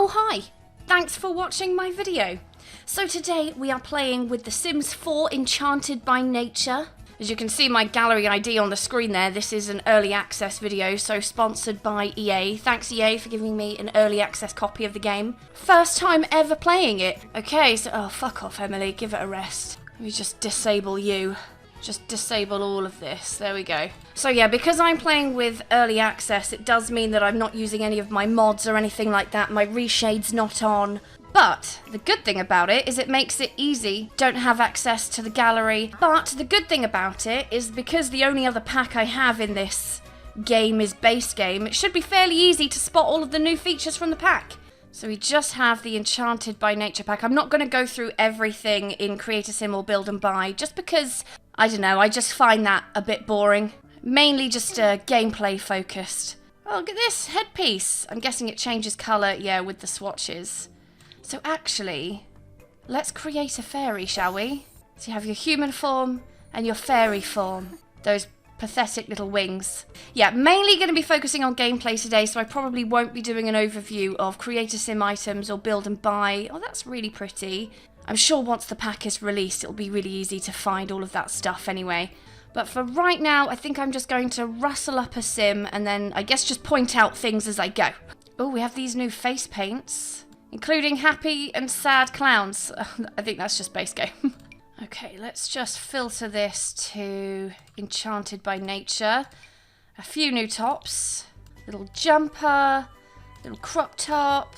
Oh hi! Thanks for watching my video. So today we are playing with The Sims 4 Enchanted by Nature. As you can see my gallery ID on the screen there, this is an early access video, so sponsored by EA. Thanks EA for giving me an early access copy of the game. First time ever playing it. Okay, so, oh fuck off Emily, give it a rest. Let me just disable you. Just disable all of this. There we go. So yeah, because I'm playing with early access, it does mean that I'm not using any of my mods or anything like that. My reshade's not on. But the good thing about it is it makes it easy. Don't have access to the gallery. But the good thing about it is because the only other pack I have in this game is base game, it should be fairly easy to spot all of the new features from the pack. So we just have the Enchanted by Nature pack. I'm not going to go through everything in Create a Sim or Build and Buy, just because, I don't know, I just find that a bit boring. Mainly just gameplay focused. Oh, look at this headpiece. I'm guessing it changes colour, yeah, with the swatches. So actually, let's create a fairy, shall we? So you have your human form and your fairy form. Those pathetic little wings. Yeah, mainly going to be focusing on gameplay today, so I probably won't be doing an overview of Create a Sim items or Build and Buy. Oh, that's really pretty. I'm sure once the pack is released, it'll be really easy to find all of that stuff anyway. But for right now, I think I'm just going to rustle up a sim and then I guess just point out things as I go. Oh, we have these new face paints, including happy and sad clowns. I think that's just base game. Okay, let's just filter this to Enchanted by Nature. A few new tops. Little jumper, little crop top.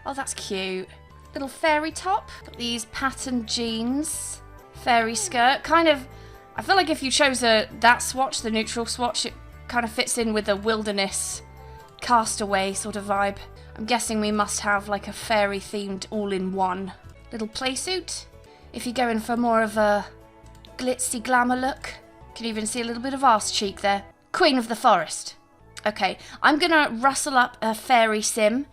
Oh, that's cute. Little fairy top. Got these patterned jeans. Fairy skirt. Kind of, I feel like if you chose that swatch, the neutral swatch, it kind of fits in with the wilderness, castaway sort of vibe. I'm guessing we must have like a fairy themed all-in-one. Little playsuit. If you're going for more of a glitzy glamour look, you can even see a little bit of arse cheek there. Queen of the forest. Okay, I'm gonna rustle up a fairy sim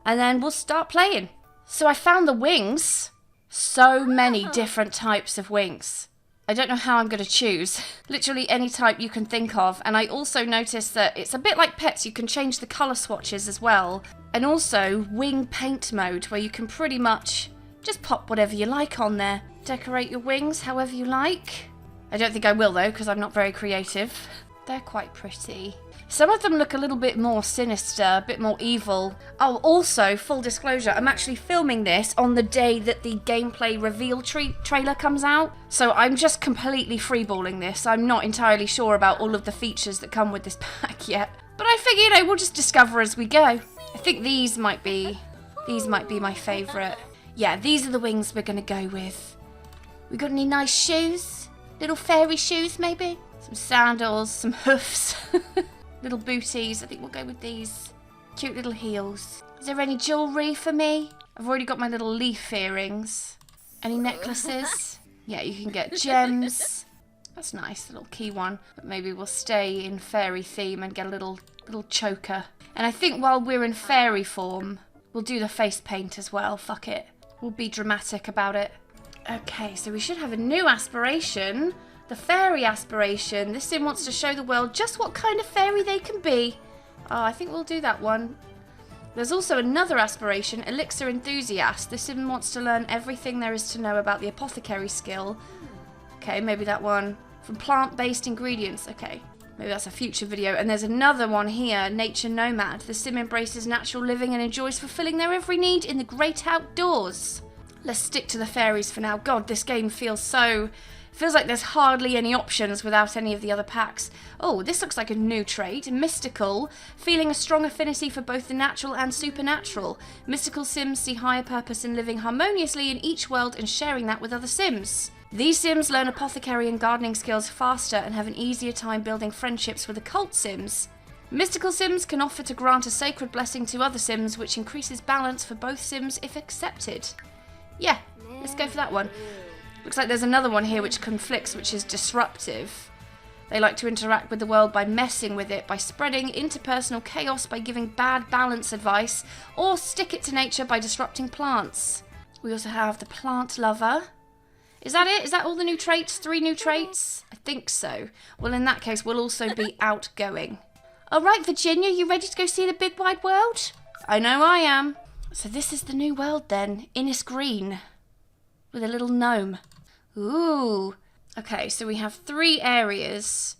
and then we'll start playing. So I found the wings. So many different types of wings. I don't know how I'm gonna choose. Literally any type you can think of. And I also noticed that it's a bit like pets. You can change the colour swatches as well. And also wing paint mode where you can pretty much just pop whatever you like on there. Decorate your wings however you like. I don't think I will though, because I'm not very creative. They're quite pretty. Some of them look a little bit more sinister, a bit more evil. Oh, also, full disclosure, I'm actually filming this on the day that the gameplay reveal trailer comes out. So I'm just completely freeballing this. I'm not entirely sure about all of the features that come with this pack yet. But I figure, you know, we'll just discover as we go. I think these might be my favourite. Yeah, these are the wings we're going to go with. We got any nice shoes? Little fairy shoes, maybe? Some sandals, some hoofs. Little booties. I think we'll go with these. Cute little heels. Is there any jewellery for me? I've already got my little leaf earrings. Any necklaces? Yeah, you can get gems. That's nice, little key one. But maybe we'll stay in fairy theme and get a little choker. And I think while we're in fairy form, we'll do the face paint as well. Fuck it. We'll be dramatic about it. Okay, so we should have a new aspiration. The fairy aspiration. This sim wants to show the world just what kind of fairy they can be. Oh, I think we'll do that one. There's also another aspiration, elixir enthusiast. This sim wants to learn everything there is to know about the apothecary skill. Okay, maybe that one. From plant-based ingredients. Okay, maybe that's a future video. And there's another one here, nature nomad. The sim embraces natural living and enjoys fulfilling their every need in the great outdoors. Let's stick to the fairies for now. God, this game feels like there's hardly any options without any of the other packs. Oh, this looks like a new trait. Mystical. Feeling a strong affinity for both the natural and supernatural. Mystical sims see higher purpose in living harmoniously in each world and sharing that with other sims. These sims learn apothecary and gardening skills faster and have an easier time building friendships with occult sims. Mystical sims can offer to grant a sacred blessing to other sims, which increases balance for both sims if accepted. Yeah, let's go for that one. Looks like there's another one here which conflicts, which is disruptive. They like to interact with the world by messing with it, by spreading interpersonal chaos, by giving bad balance advice, or stick it to nature by disrupting plants. We also have the plant lover. Is that it? Is that all the new traits? 3 new traits? I think so. Well, in that case, we'll also be outgoing. All right, Virginia, you ready to go see the big wide world? I know I am. So this is the new world then. Innis Green. With a little gnome. Ooh. Okay, so we have 3 areas.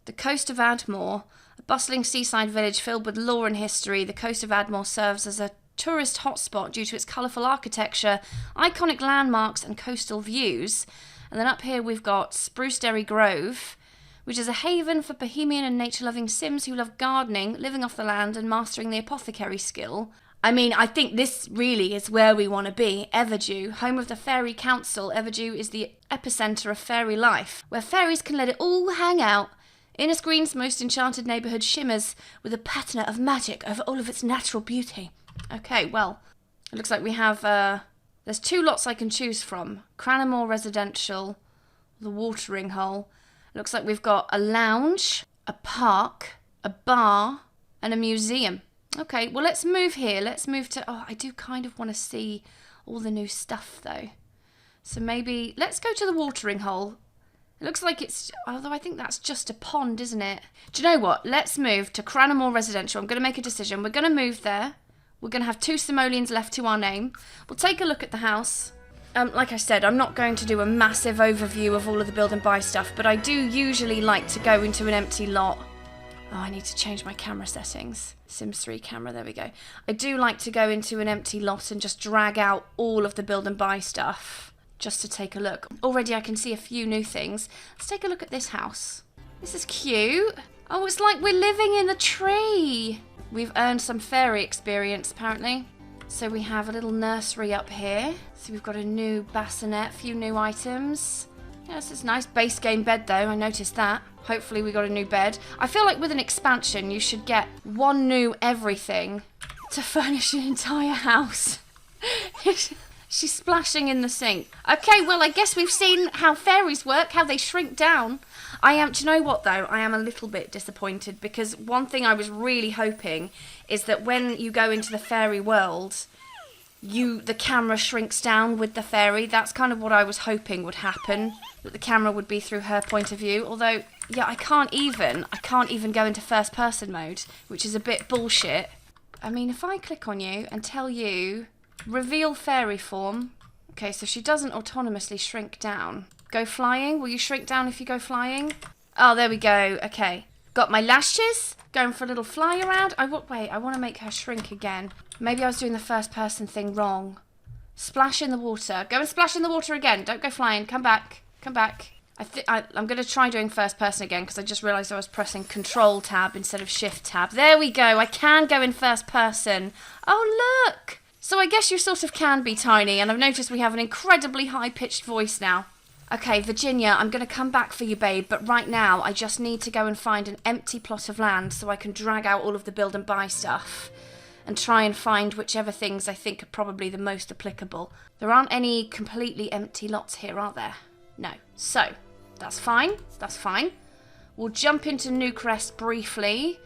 The coast of Admore. A bustling seaside village filled with lore and history. The coast of Admore serves as a tourist hotspot due to its colourful architecture, iconic landmarks and coastal views. And then up here we've got Spruceberry Grove, which is a haven for bohemian and nature-loving Sims who love gardening, living off the land and mastering the apothecary skill. I mean, I think this really is where we want to be. Everdew, home of the Fairy Council. Everdew is the epicentre of fairy life, where fairies can let it all hang out. Innis Green's most enchanted neighbourhood shimmers with a patina of magic over all of its natural beauty. Okay, well, it looks like we have, there's 2 lots I can choose from. Cranamore Residential, the watering hole. It looks like we've got a lounge, a park, a bar, and a museum. Okay, well, let's move here. Let's move to... Oh, I do kind of want to see all the new stuff, though. So maybe... Let's go to the watering hole. It looks like it's... Although I think that's just a pond, isn't it? Do you know what? Let's move to Cranamore Residential. I'm going to make a decision. We're going to move there. We're going to have 2 simoleons left to our name. We'll take a look at the house. Like I said, I'm not going to do a massive overview of all of the build and buy stuff, but I do usually like to go into an empty lot. Oh, I need to change my camera settings. Sims 3 camera, there we go. I do like to go into an empty lot and just drag out all of the build and buy stuff, just to take a look. Already I can see a few new things. Let's take a look at this house. This is cute. Oh, it's like we're living in the tree. We've earned some fairy experience, apparently. So we have a little nursery up here. So we've got a new bassinet, a few new items. Yeah, this is nice. Base game bed, though. I noticed that. Hopefully we got a new bed. I feel like with an expansion, you should get 1 new everything to furnish an entire house. She's splashing in the sink. Okay, well, I guess we've seen how fairies work, how they shrink down. Do you know what, though? I am a little bit disappointed because one thing I was really hoping is that when you go into the fairy world, the camera shrinks down with the fairy. That's kind of what I was hoping would happen, that the camera would be through her point of view. Although, yeah, I can't even go into first person mode, which is a bit bullshit. I mean, if I click on you and tell you, reveal fairy form. Okay, so she doesn't autonomously shrink down. Go flying. Will you shrink down if you go flying? Oh, there we go. Okay. Got my lashes. Going for a little fly around. Wait, I want to make her shrink again. Maybe I was doing the first person thing wrong. Splash in the water. Go and splash in the water again. Don't go flying. Come back. Come back. I'm going to try doing first person again because I just realised I was pressing Control tab instead of Shift tab. There we go. I can go in first person. Oh, look. So I guess you sort of can be tiny, and I've noticed we have an incredibly high-pitched voice now. Okay, Virginia, I'm going to come back for you, babe, but right now I just need to go and find an empty plot of land so I can drag out all of the build and buy stuff and try and find whichever things I think are probably the most applicable. There aren't any completely empty lots here, are there? No. So, that's fine. That's fine. We'll jump into Newcrest briefly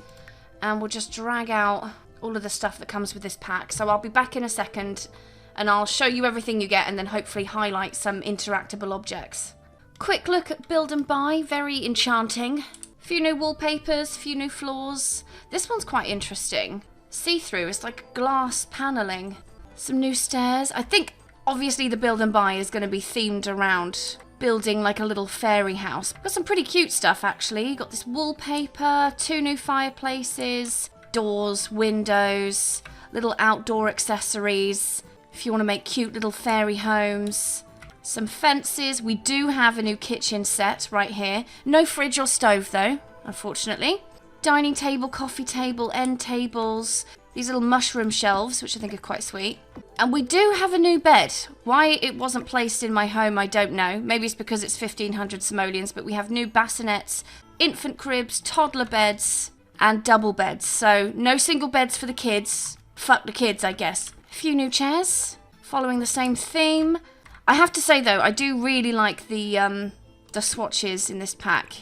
and we'll just drag out all of the stuff that comes with this pack. So I'll be back in a second and I'll show you everything you get and then hopefully highlight some interactable objects. Quick look at build and buy, very enchanting. Few new wallpapers, few new floors. This one's quite interesting. See-through, it's like glass paneling. Some new stairs. I think obviously the build and buy is going to be themed around building like a little fairy house. Got some pretty cute stuff actually. Got this wallpaper, 2 new fireplaces, doors, windows, little outdoor accessories. If you want to make cute little fairy homes. Some fences. We do have a new kitchen set right here. No fridge or stove though, unfortunately. Dining table, coffee table, end tables. These little mushroom shelves, which I think are quite sweet. And we do have a new bed. Why it wasn't placed in my home, I don't know. Maybe it's because it's 1500 simoleons, but we have new bassinets, infant cribs, toddler beds, and double beds. So no single beds for the kids. Fuck the kids, I guess. A few new chairs, following the same theme. I have to say though, I do really like the swatches in this pack.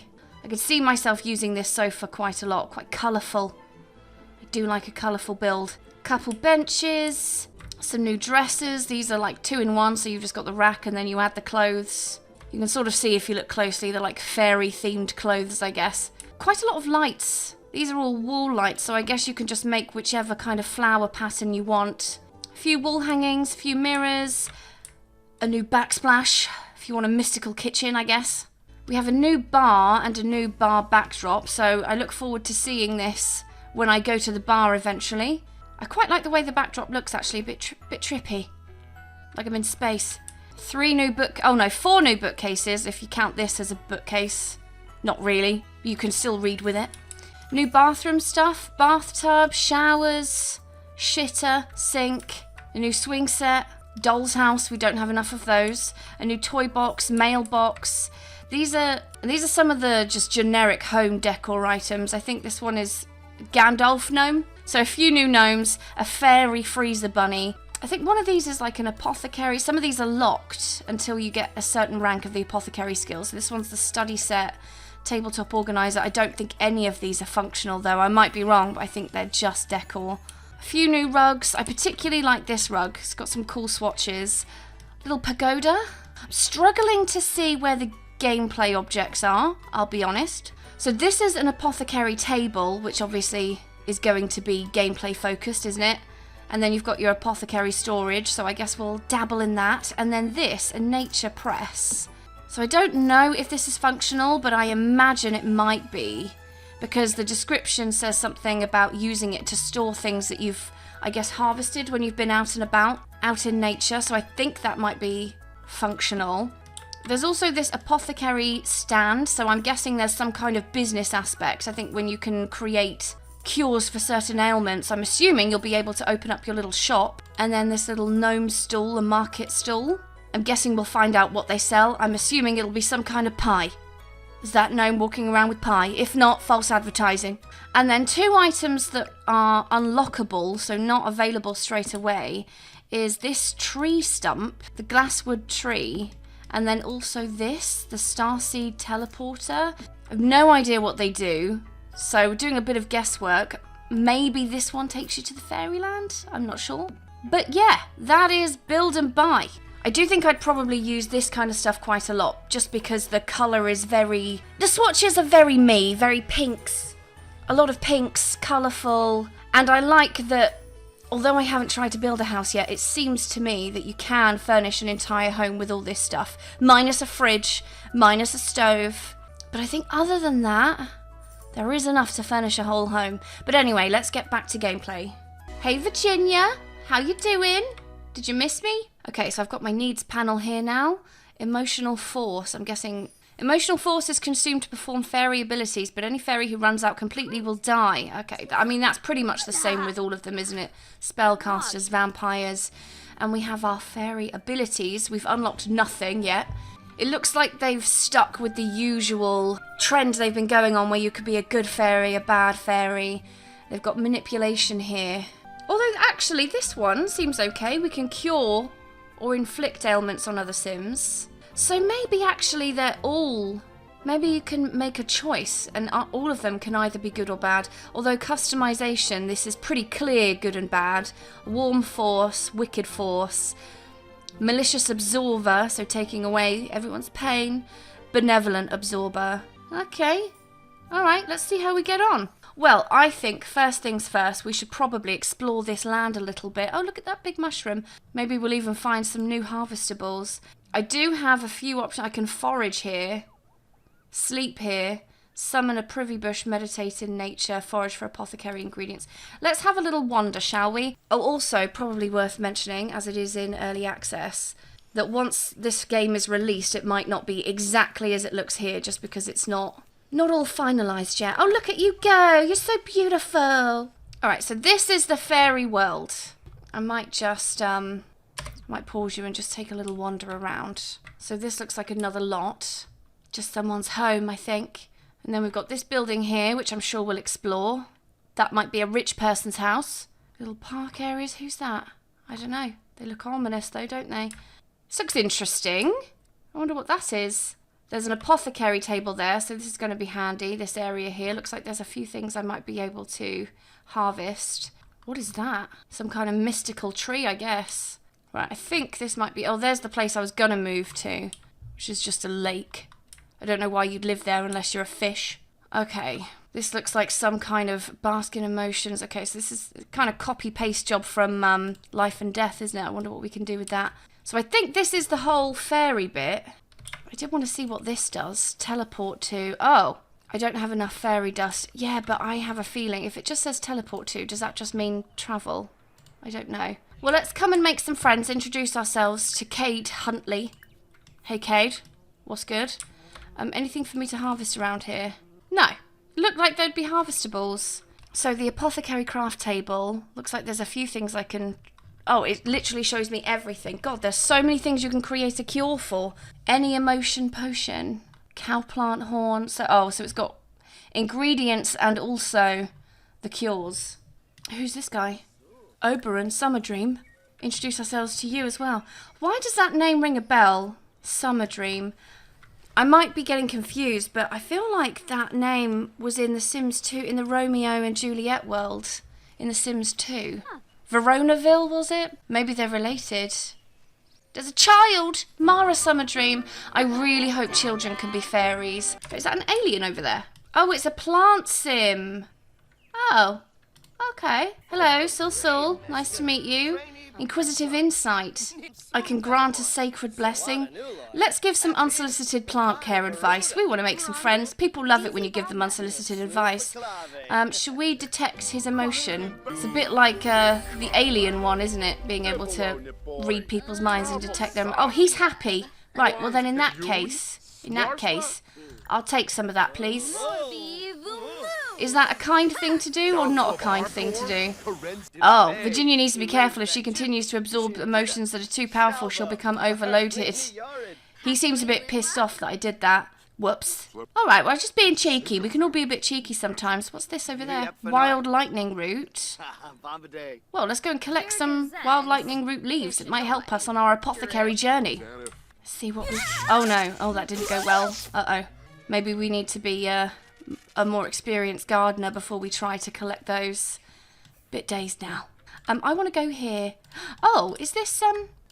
I could see myself using this sofa quite a lot, quite colourful. I do like a colourful build. Couple benches, some new dressers. These are like 2-in-1, so you've just got the rack and then you add the clothes. You can sort of see if you look closely, they're like fairy themed clothes, I guess. Quite a lot of lights. These are all wall lights, so I guess you can just make whichever kind of flower pattern you want. A few wall hangings, a few mirrors, a new backsplash, if you want a mystical kitchen, I guess. We have a new bar and a new bar backdrop, so I look forward to seeing this when I go to the bar eventually. I quite like the way the backdrop looks, actually, a bit trippy, like I'm in space. 4 new bookcases, if you count this as a bookcase. Not really, you can still read with it. New bathroom stuff, bathtub, showers, shitter, sink, a new swing set, doll's house, we don't have enough of those, a new toy box, mailbox. These are some of the just generic home decor items. I think this one is Gandalf gnome. So a few new gnomes, a fairy freezer bunny. I think one of these is like an apothecary. Some of these are locked until you get a certain rank of the apothecary skills. So this one's the study set, tabletop organizer. I don't think any of these are functional though. I might be wrong, but I think they're just decor. A few new rugs. I particularly like this rug. It's got some cool swatches. Little pagoda. I'm struggling to see where the gameplay objects are, I'll be honest. So this is an apothecary table, which obviously is going to be gameplay focused, isn't it? And then you've got your apothecary storage, so I guess we'll dabble in that. And then this, a nature press. So I don't know if this is functional, but I imagine it might be, because the description says something about using it to store things that you've, I guess, harvested when you've been out and about, out in nature. So I think that might be functional. There's also this apothecary stand, so I'm guessing there's some kind of business aspect. I think when you can create cures for certain ailments, I'm assuming you'll be able to open up your little shop. And then this little gnome stall, a market stall. I'm guessing we'll find out what they sell. I'm assuming it'll be some kind of pie. Is that gnome walking around with pie? If not, false advertising. And then 2 items that are unlockable, so not available straight away, is this tree stump, the glasswood tree, and then also this, the starseed teleporter. I have no idea what they do. So we're doing a bit of guesswork. Maybe this one takes you to the fairyland? I'm not sure. But yeah, that is build and buy. I do think I'd probably use this kind of stuff quite a lot, just because the colour is very... The swatches are very me, very pinks. A lot of pinks, colourful. And I like that, although I haven't tried to build a house yet, it seems to me that you can furnish an entire home with all this stuff. Minus a fridge, minus a stove. But I think other than that, there is enough to furnish a whole home. But anyway, let's get back to gameplay. Hey Virginia, how you doing? Did you miss me? Okay, so I've got my needs panel here now. Emotional force. I'm guessing emotional force is consumed to perform fairy abilities, but any fairy who runs out completely will die. Okay, I mean, that's pretty much the same with all of them, isn't it? Spellcasters, vampires, and we have our fairy abilities. We've unlocked nothing yet. It looks like they've stuck with the usual trend they've been going on, where you could be a good fairy, a bad fairy. They've got manipulation here. Although, actually, this one seems okay. We can cure or inflict ailments on other Sims. So maybe, actually, they're all... Maybe you can make a choice, and all of them can either be good or bad. Although customization, this is pretty clear good and bad. Warm force, wicked force, malicious absorber, so taking away everyone's pain. Benevolent absorber. Okay. Alright, let's see how we get on. Well, I think, first things first, we should probably explore this land a little bit. Oh, look at that big mushroom. Maybe we'll even find some new harvestables. I do have a few options. I can forage here, sleep here, summon a privy bush, meditate in nature, forage for apothecary ingredients. Let's have a little wander, shall we? Oh, also, probably worth mentioning, as it is in early access, that once this game is released, it might not be exactly as it looks here, just because it's not all finalised yet. Oh, look at you go. You're so beautiful. All right, so this is the fairy world. I might just, might pause you and just take a little wander around. So this looks like another lot. Just someone's home, I think. And then we've got this building here, which I'm sure we'll explore. That might be a rich person's house. Little park areas. Who's that? I don't know. They look ominous, though, don't they? This looks interesting. I wonder what that is. There's an apothecary table there, so this is going to be handy, this area here. Looks like there's a few things I might be able to harvest. What is that? Some kind of mystical tree, I guess. Right, I think this might be... Oh, there's the place I was going to move to, which is just a lake. I don't know why you'd live there unless you're a fish. Okay, This looks like some kind of bask in emotions. Okay, so this is kind of copy-paste job from Life and Death, isn't it? I wonder what we can do with that. So I think this is the whole fairy bit. I did want to see what this does. Teleport to... Oh, I don't have enough fairy dust. Yeah, but I have a feeling if it just says teleport to, does that just mean travel? I don't know. Well, let's come and make some friends. Introduce ourselves to Cade Huntley. Hey, Cade. What's good? Anything for me to harvest around here? No. Looked like there'd be harvestables. So the apothecary craft table. Looks like there's a few things I can... Oh, it literally shows me everything. God, there's so many things you can create a cure for. Any emotion potion. Cowplant horn. So it's got ingredients and also the cures. Who's this guy? Oberon, Summer Dream. Introduce ourselves to you as well. Why does that name ring a bell? Summer Dream. I might be getting confused, but I feel like that name was in The Sims 2, in the Romeo and Juliet world, in The Sims 2. Veronaville, was it? Maybe they're related. There's a child! Mara Summer Dream. I really hope children can be fairies. Is that an alien over there? Oh, it's a plant sim. Oh, okay. Hello, Sul. Nice to meet you. Inquisitive insight. I can grant a sacred blessing. Let's give some unsolicited plant care advice. We want to make some friends. People love it when you give them unsolicited advice. Should we detect his emotion? It's a bit like the alien one, isn't it? Being able to read people's minds and detect them. Oh, he's happy. Right, well then in that case, I'll take some of that, please. Is that a kind thing to do or not a kind thing to do? Oh, Virginia needs to be careful. If she continues to absorb emotions that are too powerful, she'll become overloaded. He seems a bit pissed off that I did that. Whoops. Alright, well, just being cheeky. We can all be a bit cheeky sometimes. What's this over there? Wild lightning root. Well, let's go and collect some wild lightning root leaves. It might help us on our apothecary journey. Let's see what we... Oh, no. Oh, that didn't go well. Uh-oh. Maybe we need to be... a more experienced gardener before we try to collect those. Bit dazed now. I want to go here. Oh, is this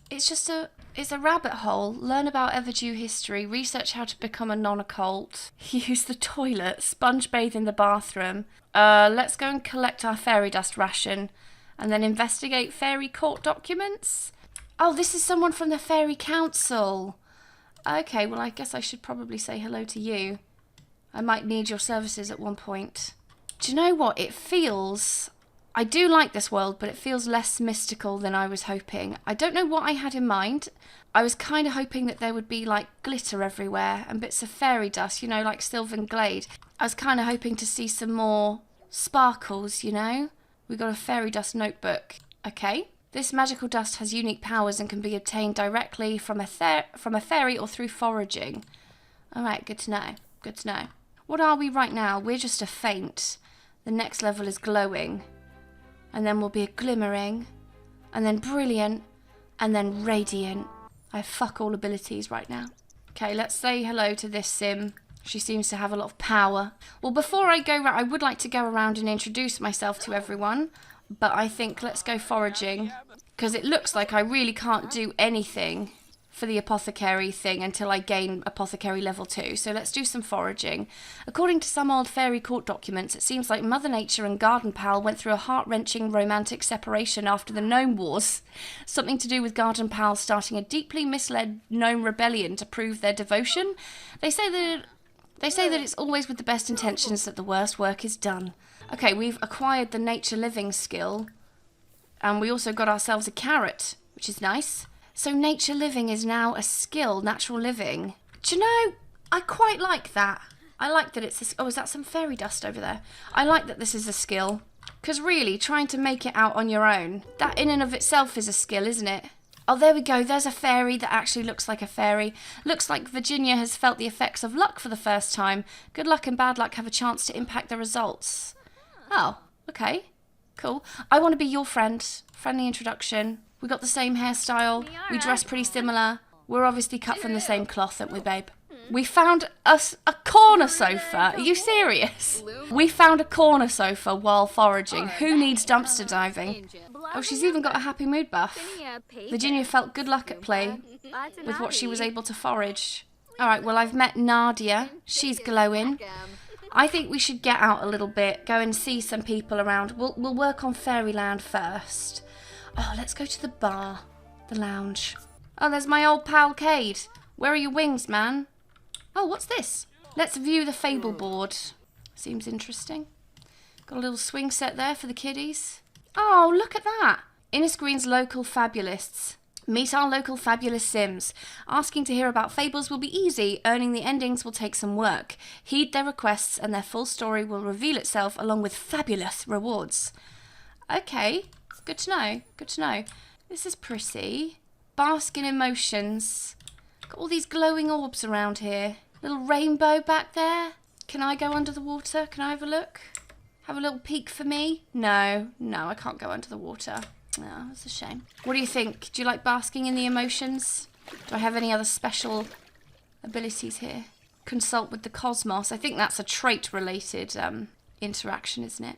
it's a rabbit hole. Learn about Everdew history. Research how to become a non-occult. Use the toilet. Sponge bathe in the bathroom. Let's go and collect our fairy dust ration and then investigate fairy court documents. Oh, this is someone from the fairy council. Okay, well I guess I should probably say hello to you. I might need your services at one point. Do you know what? It feels... I do like this world, but it feels less mystical than I was hoping. I don't know what I had in mind. I was kind of hoping that there would be, like, glitter everywhere and bits of fairy dust, you know, like Sylvan Glade. I was kind of hoping to see some more sparkles, you know? We got a fairy dust notebook. Okay. This magical dust has unique powers and can be obtained directly from a fairy or through foraging. All right, good to know. Good to know. What are we right now? We're just a faint. The next level is glowing. And then we'll be a glimmering. And then brilliant. And then radiant. I have fuck all abilities right now. Okay, let's say hello to this sim. She seems to have a lot of power. Well, before I go, I would like to go around and introduce myself to everyone. But I think let's go foraging. Because it looks like I really can't do anything for the apothecary thing until I gain apothecary level 2. So let's do some foraging. According to some old fairy court documents, it seems like Mother Nature and Garden Pal went through a heart-wrenching romantic separation after the Gnome Wars. Something to do with Garden Pal starting a deeply misled gnome rebellion to prove their devotion. They say that it's always with the best intentions that the worst work is done. Okay, we've acquired the nature living skill. And we also got ourselves a carrot, which is nice. So nature living is now a skill, natural living. Do you know, I quite like that. I like that it's a... Oh, is that some fairy dust over there? I like that this is a skill. Because really, trying to make it out on your own, that in and of itself is a skill, isn't it? Oh, there we go. There's a fairy that actually looks like a fairy. Looks like Virginia has felt the effects of luck for the first time. Good luck and bad luck have a chance to impact the results. Oh, okay. Cool. I want to be your friend. Friendly introduction. We got the same hairstyle. We dress pretty similar. We're obviously cut from the same cloth, aren't we, babe? We found us a corner sofa. Are you serious? We found a corner sofa while foraging. Who needs dumpster diving? Oh, she's even got a happy mood buff. Virginia felt good luck at play with what she was able to forage. All right, well, I've met Nadia. She's glowing. I think we should get out a little bit, go and see some people around. We'll work on Fairyland first. Oh, let's go to the bar, the lounge. Oh, there's my old pal Cade. Where are your wings, man? Oh, what's this? Let's view the Fable board. Seems interesting. Got a little swing set there for the kiddies. Oh, look at that. Innisgreen's local fabulists. Meet our local fabulous Sims. Asking to hear about fables will be easy. Earning the endings will take some work. Heed their requests and their full story will reveal itself along with fabulous rewards. Okay, good to know. Good to know. This is pretty. Bask in emotions. Got all these glowing orbs around here. Little rainbow back there. Can I go under the water? Can I have a look? Have a little peek for me? No, I can't go under the water. Oh, that's a shame. What do you think? Do you like basking in the emotions? Do I have any other special abilities here? Consult with the cosmos. I think that's a trait-related interaction, isn't it?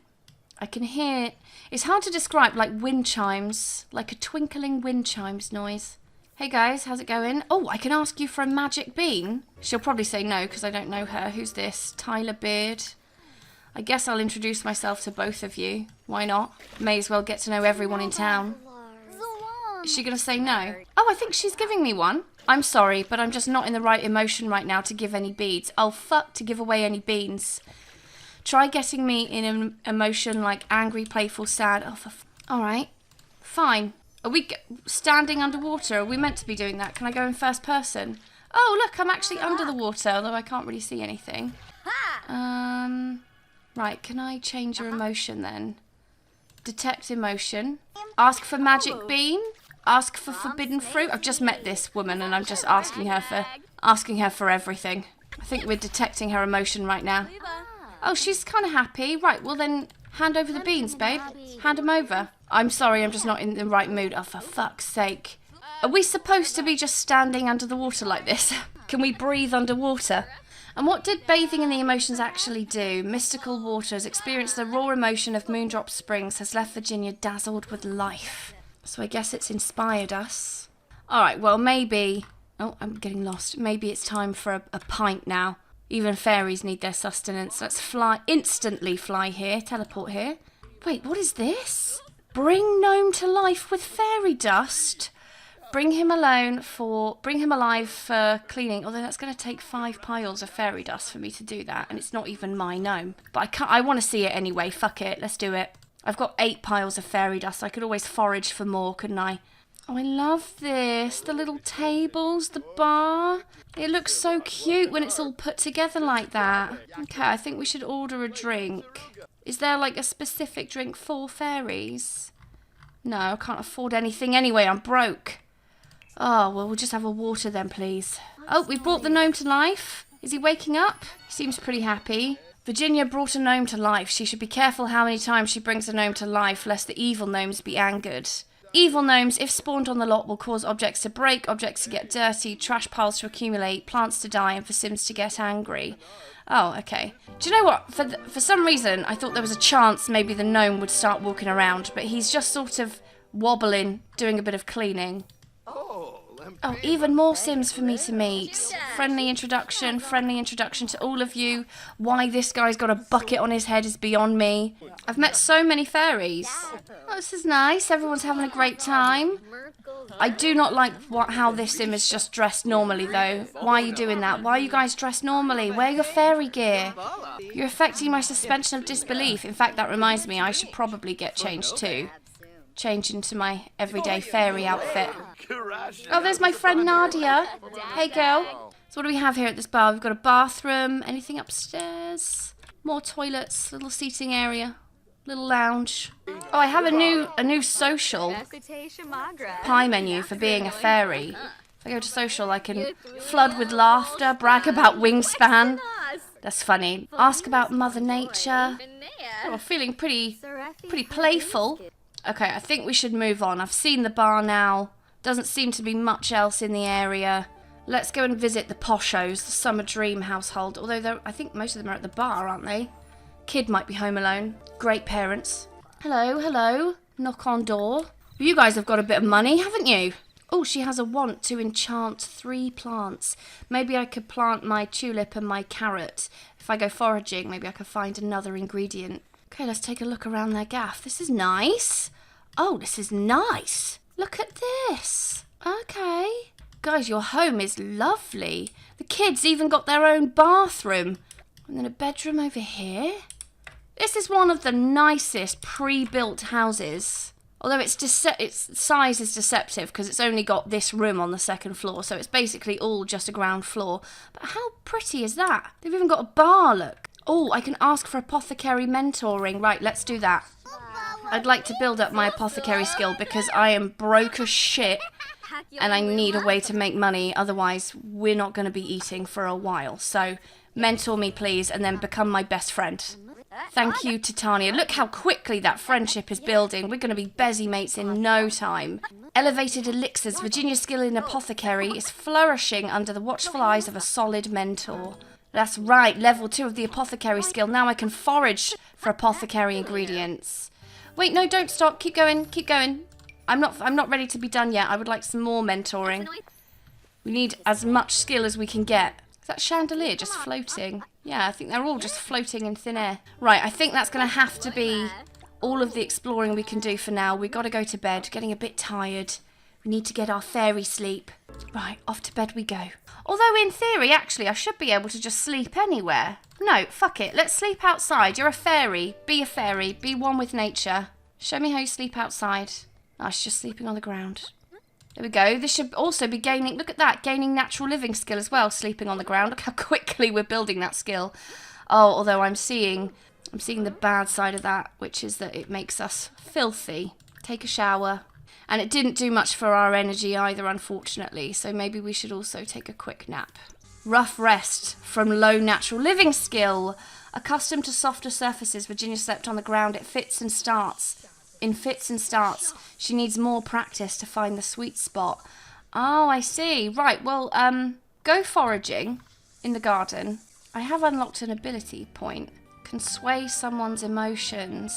I can hear... It's hard to describe, like wind chimes. Like a twinkling wind chimes noise. Hey guys, how's it going? Oh, I can ask you for a magic bean. She'll probably say no, because I don't know her. Who's this? Tyler Beard. I guess I'll introduce myself to both of you. Why not? May as well get to know everyone in town. Is she going to say no? Oh, I think she's giving me one. I'm sorry, but I'm just not in the right emotion right now to give any beads. Oh, fuck, to give away any beans. Try getting me in an emotion like angry, playful, sad. Oh, alright. Fine. Are we standing underwater? Are we meant to be doing that? Can I go in first person? Oh, look, I'm actually under the water, although I can't really see anything. Right, can I change your emotion then? Detect emotion. Ask for magic bean. Ask for forbidden fruit. I've just met this woman and I'm just asking her for everything. I think we're detecting her emotion right now. Oh, she's kind of happy. Right, well then, hand over the beans, babe. Hand them over. I'm sorry, I'm just not in the right mood. Oh, for fuck's sake. Are we supposed to be just standing under the water like this? Can we breathe underwater? And what did bathing in the emotions actually do? Mystical waters experienced the raw emotion of Moondrop Springs has left Virginia dazzled with life. So I guess it's inspired us. Alright, well maybe... Oh, I'm getting lost. Maybe it's time for a pint now. Even fairies need their sustenance. Let's instantly fly here, teleport here. Wait, what is this? Bring gnome to life with fairy dust. Bring him alive for cleaning. Although that's going to take 5 piles of fairy dust for me to do that, and it's not even my gnome. But I want to see it anyway. Fuck it, let's do it. I've got 8 piles of fairy dust. I could always forage for more, couldn't I? Oh, I love this. The little tables, the bar. It looks so cute when it's all put together like that. Okay, I think we should order a drink. Is there like a specific drink for fairies? No, I can't afford anything anyway. I'm broke. Oh, well, we'll just have a water then, please. Oh, we brought the gnome to life. Is he waking up? He seems pretty happy. Virginia brought a gnome to life. She should be careful how many times she brings a gnome to life, lest the evil gnomes be angered. Evil gnomes, if spawned on the lot, will cause objects to break, objects to get dirty, trash piles to accumulate, plants to die, and for Sims to get angry. Oh, okay. Do you know what? For some reason, I thought there was a chance maybe the gnome would start walking around, but he's just sort of wobbling, doing a bit of cleaning. Oh, even more Sims for me to meet. Friendly introduction to all of you. Why this guy's got a bucket on his head is beyond me. I've met so many fairies. Oh, this is nice. Everyone's having a great time. I do not like how this Sim is just dressed normally, though. Why are you doing that? Why are you guys dressed normally? Wear your fairy gear. You're affecting my suspension of disbelief. In fact, that reminds me, I should probably get changed too. Change into my everyday fairy outfit. Oh, there's my friend Nadia. Hey, girl. So what do we have here at this bar? We've got a bathroom. Anything upstairs? More toilets. Little seating area. Little lounge. Oh, I have a new social pie menu for being a fairy. If I go to social, I can flood with laughter, brag about wingspan. That's funny. Ask about Mother Nature. Oh, I'm feeling pretty playful. Okay, I think we should move on. I've seen the bar now. Doesn't seem to be much else in the area. Let's go and visit the poshos, the Summer Dream household. Although I think most of them are at the bar, aren't they? Kid might be home alone. Great parents. Hello, hello. Knock on door. You guys have got a bit of money, haven't you? Oh, she has a want to enchant 3 plants. Maybe I could plant my tulip and my carrot. If I go foraging, maybe I could find another ingredient. Okay, let's take a look around their gaff. This is nice. Oh, this is nice. Look at this. Okay. Guys, your home is lovely. The kids even got their own bathroom. And then a bedroom over here. This is one of the nicest pre-built houses. Although its size is deceptive because it's only got this room on the 2nd floor. So it's basically all just a ground floor. But how pretty is that? They've even got a bar, look. Oh, I can ask for apothecary mentoring. Right, let's do that. I'd like to build up my apothecary skill because I am broke as shit. And I need a way to make money. Otherwise, we're not going to be eating for a while. So mentor me, please, and then become my best friend. Thank you, Titania. Look how quickly that friendship is building. We're going to be Bezzy mates in no time. Elevated elixirs. Virginia's skill in apothecary is flourishing under the watchful eyes of a solid mentor. That's right, level 2 of the apothecary skill. Now I can forage for apothecary ingredients. Wait, no, don't stop. Keep going, keep going. I'm not ready to be done yet. I would like some more mentoring. We need as much skill as we can get. Is that chandelier just floating? Yeah, I think they're all just floating in thin air. Right, I think that's going to have to be all of the exploring we can do for now. We've got to go to bed. Getting a bit tired. We need to get our fairy sleep. Right, off to bed we go. Although in theory, actually, I should be able to just sleep anywhere. No, fuck it. Let's sleep outside. You're a fairy. Be a fairy. Be one with nature. Show me how you sleep outside. Oh, she's just sleeping on the ground. There we go. This should also be gaining, look at that, gaining natural living skill as well, sleeping on the ground. Look how quickly we're building that skill. Oh, although I'm seeing the bad side of that, which is that it makes us filthy. Take a shower. And it didn't do much for our energy either, unfortunately. So maybe we should also take a quick nap. Rough rest from low natural living skill. Accustomed to softer surfaces, Virginia slept on the ground. It fits and starts. In fits and starts. She needs more practice to find the sweet spot. Oh, I see. Right, well, go foraging in the garden. I have unlocked an ability point. Can sway someone's emotions.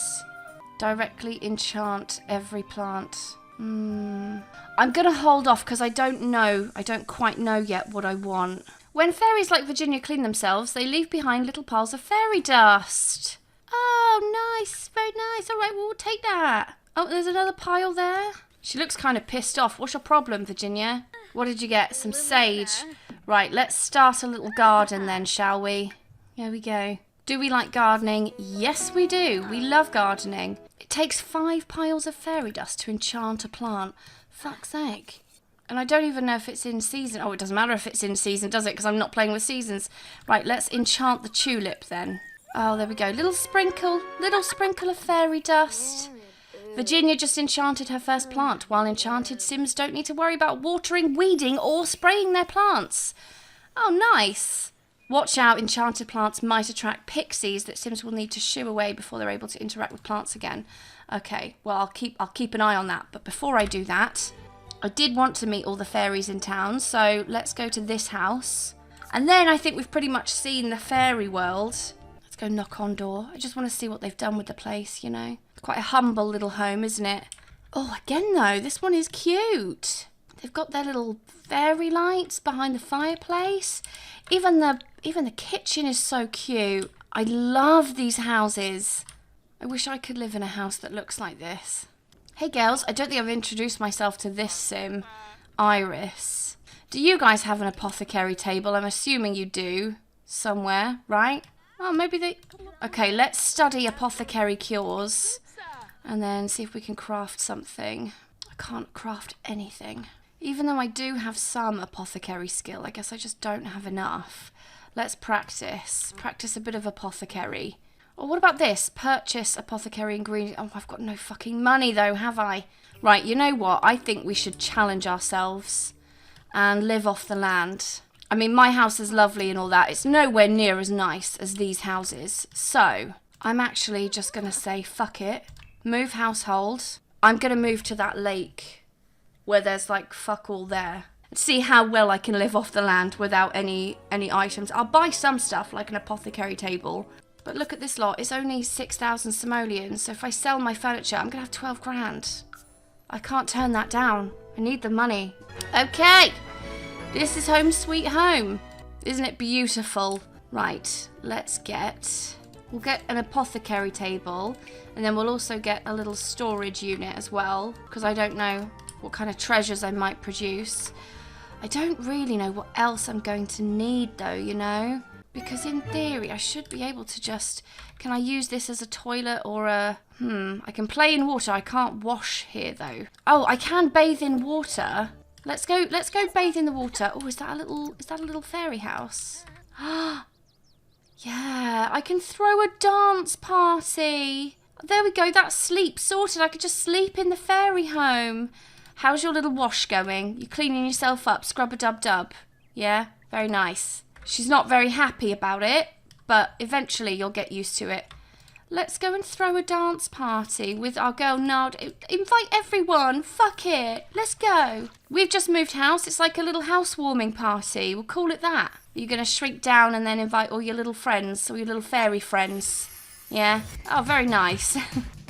Directly enchant every plant. I'm going to hold off because I don't know. I don't quite know yet what I want. When fairies like Virginia clean themselves, they leave behind little piles of fairy dust. Oh, nice. Very nice. All right, well, we'll take that. Oh, there's another pile there. She looks kind of pissed off. What's your problem, Virginia? What did you get? Some sage. Right, let's start a little garden then, shall we? Here we go. Do we like gardening? Yes, we do. We love gardening. It takes 5 piles of fairy dust to enchant a plant. Fuck's sake. And I don't even know if it's in season. Oh, it doesn't matter if it's in season, does it? Because I'm not playing with seasons. Right, let's enchant the tulip then. Oh, there we go. Little sprinkle of fairy dust. Virginia just enchanted her first plant, while enchanted Sims don't need to worry about watering, weeding, or spraying their plants. Oh, nice. Watch out, enchanted plants might attract pixies that Sims will need to shoo away before they're able to interact with plants again. Okay, well, I'll keep an eye on that. But before I do that, I did want to meet all the fairies in town, so let's go to this house. And then I think we've pretty much seen the fairy world. Let's go knock on door. I just want to see what they've done with the place, you know. It's quite a humble little home, isn't it? Oh, again though, this one is cute. They've got their little fairy lights behind the fireplace. Even the kitchen is so cute. I love these houses. I wish I could live in a house that looks like this. Hey girls, I don't think I've introduced myself to this sim, Iris. Do you guys have an apothecary table? I'm assuming you do. Somewhere, right? Oh, maybe they... Okay, let's study apothecary cures. And then see if we can craft something. I can't craft anything. Even though I do have some apothecary skill, I guess I just don't have enough. Let's practice. Practice a bit of apothecary. Or what about this? Purchase apothecary ingredient. Oh, I've got no fucking money though, have I? Right, you know what? I think we should challenge ourselves and live off the land. I mean, my house is lovely and all that. It's nowhere near as nice as these houses. So, I'm actually just going to say, fuck it. Move household. I'm going to move to that lake where there's like fuck all there. See how well I can live off the land without any items. I'll buy some stuff like an apothecary table. But look at this lot. It's only 6,000 simoleons. So if I sell my furniture, I'm going to have 12 grand. I can't turn that down. I need the money. Okay. This is home sweet home. Isn't it beautiful? Right, we'll get an apothecary table, and then we'll also get a little storage unit as well, because I don't know what kind of treasures I might produce. I don't really know what else I'm going to need though, you know? Because in theory, I should be able to just... Can I use this as a toilet or a... I can play in water. I can't wash here though. Oh, I can bathe in water. Let's go bathe in the water. Oh, is that a little fairy house? Yeah, I can throw a dance party. There we go, that's sleep sorted. I could just sleep in the fairy home. How's your little wash going? You cleaning yourself up, scrub-a-dub-dub? Yeah, very nice. She's not very happy about it, but eventually you'll get used to it. Let's go and throw a dance party with our girl Nard. Invite everyone, fuck it. Let's go. We've just moved house. It's like a little housewarming party. We'll call it that. You're going to shrink down and then invite all your little friends, all your little fairy friends. Yeah? Oh, very nice.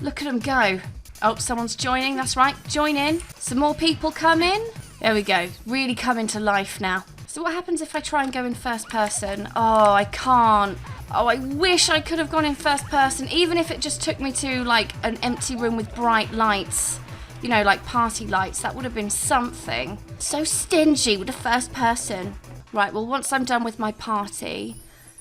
Look at them go. Oh, someone's joining. That's right. Join in. Some more people come in. There we go. Really coming to life now. So what happens if I try and go in first person? Oh, I can't. Oh, I wish I could have gone in first person, even if it just took me to, like, an empty room with bright lights. You know, like party lights. That would have been something. So stingy with the first person. Right, well, once I'm done with my party,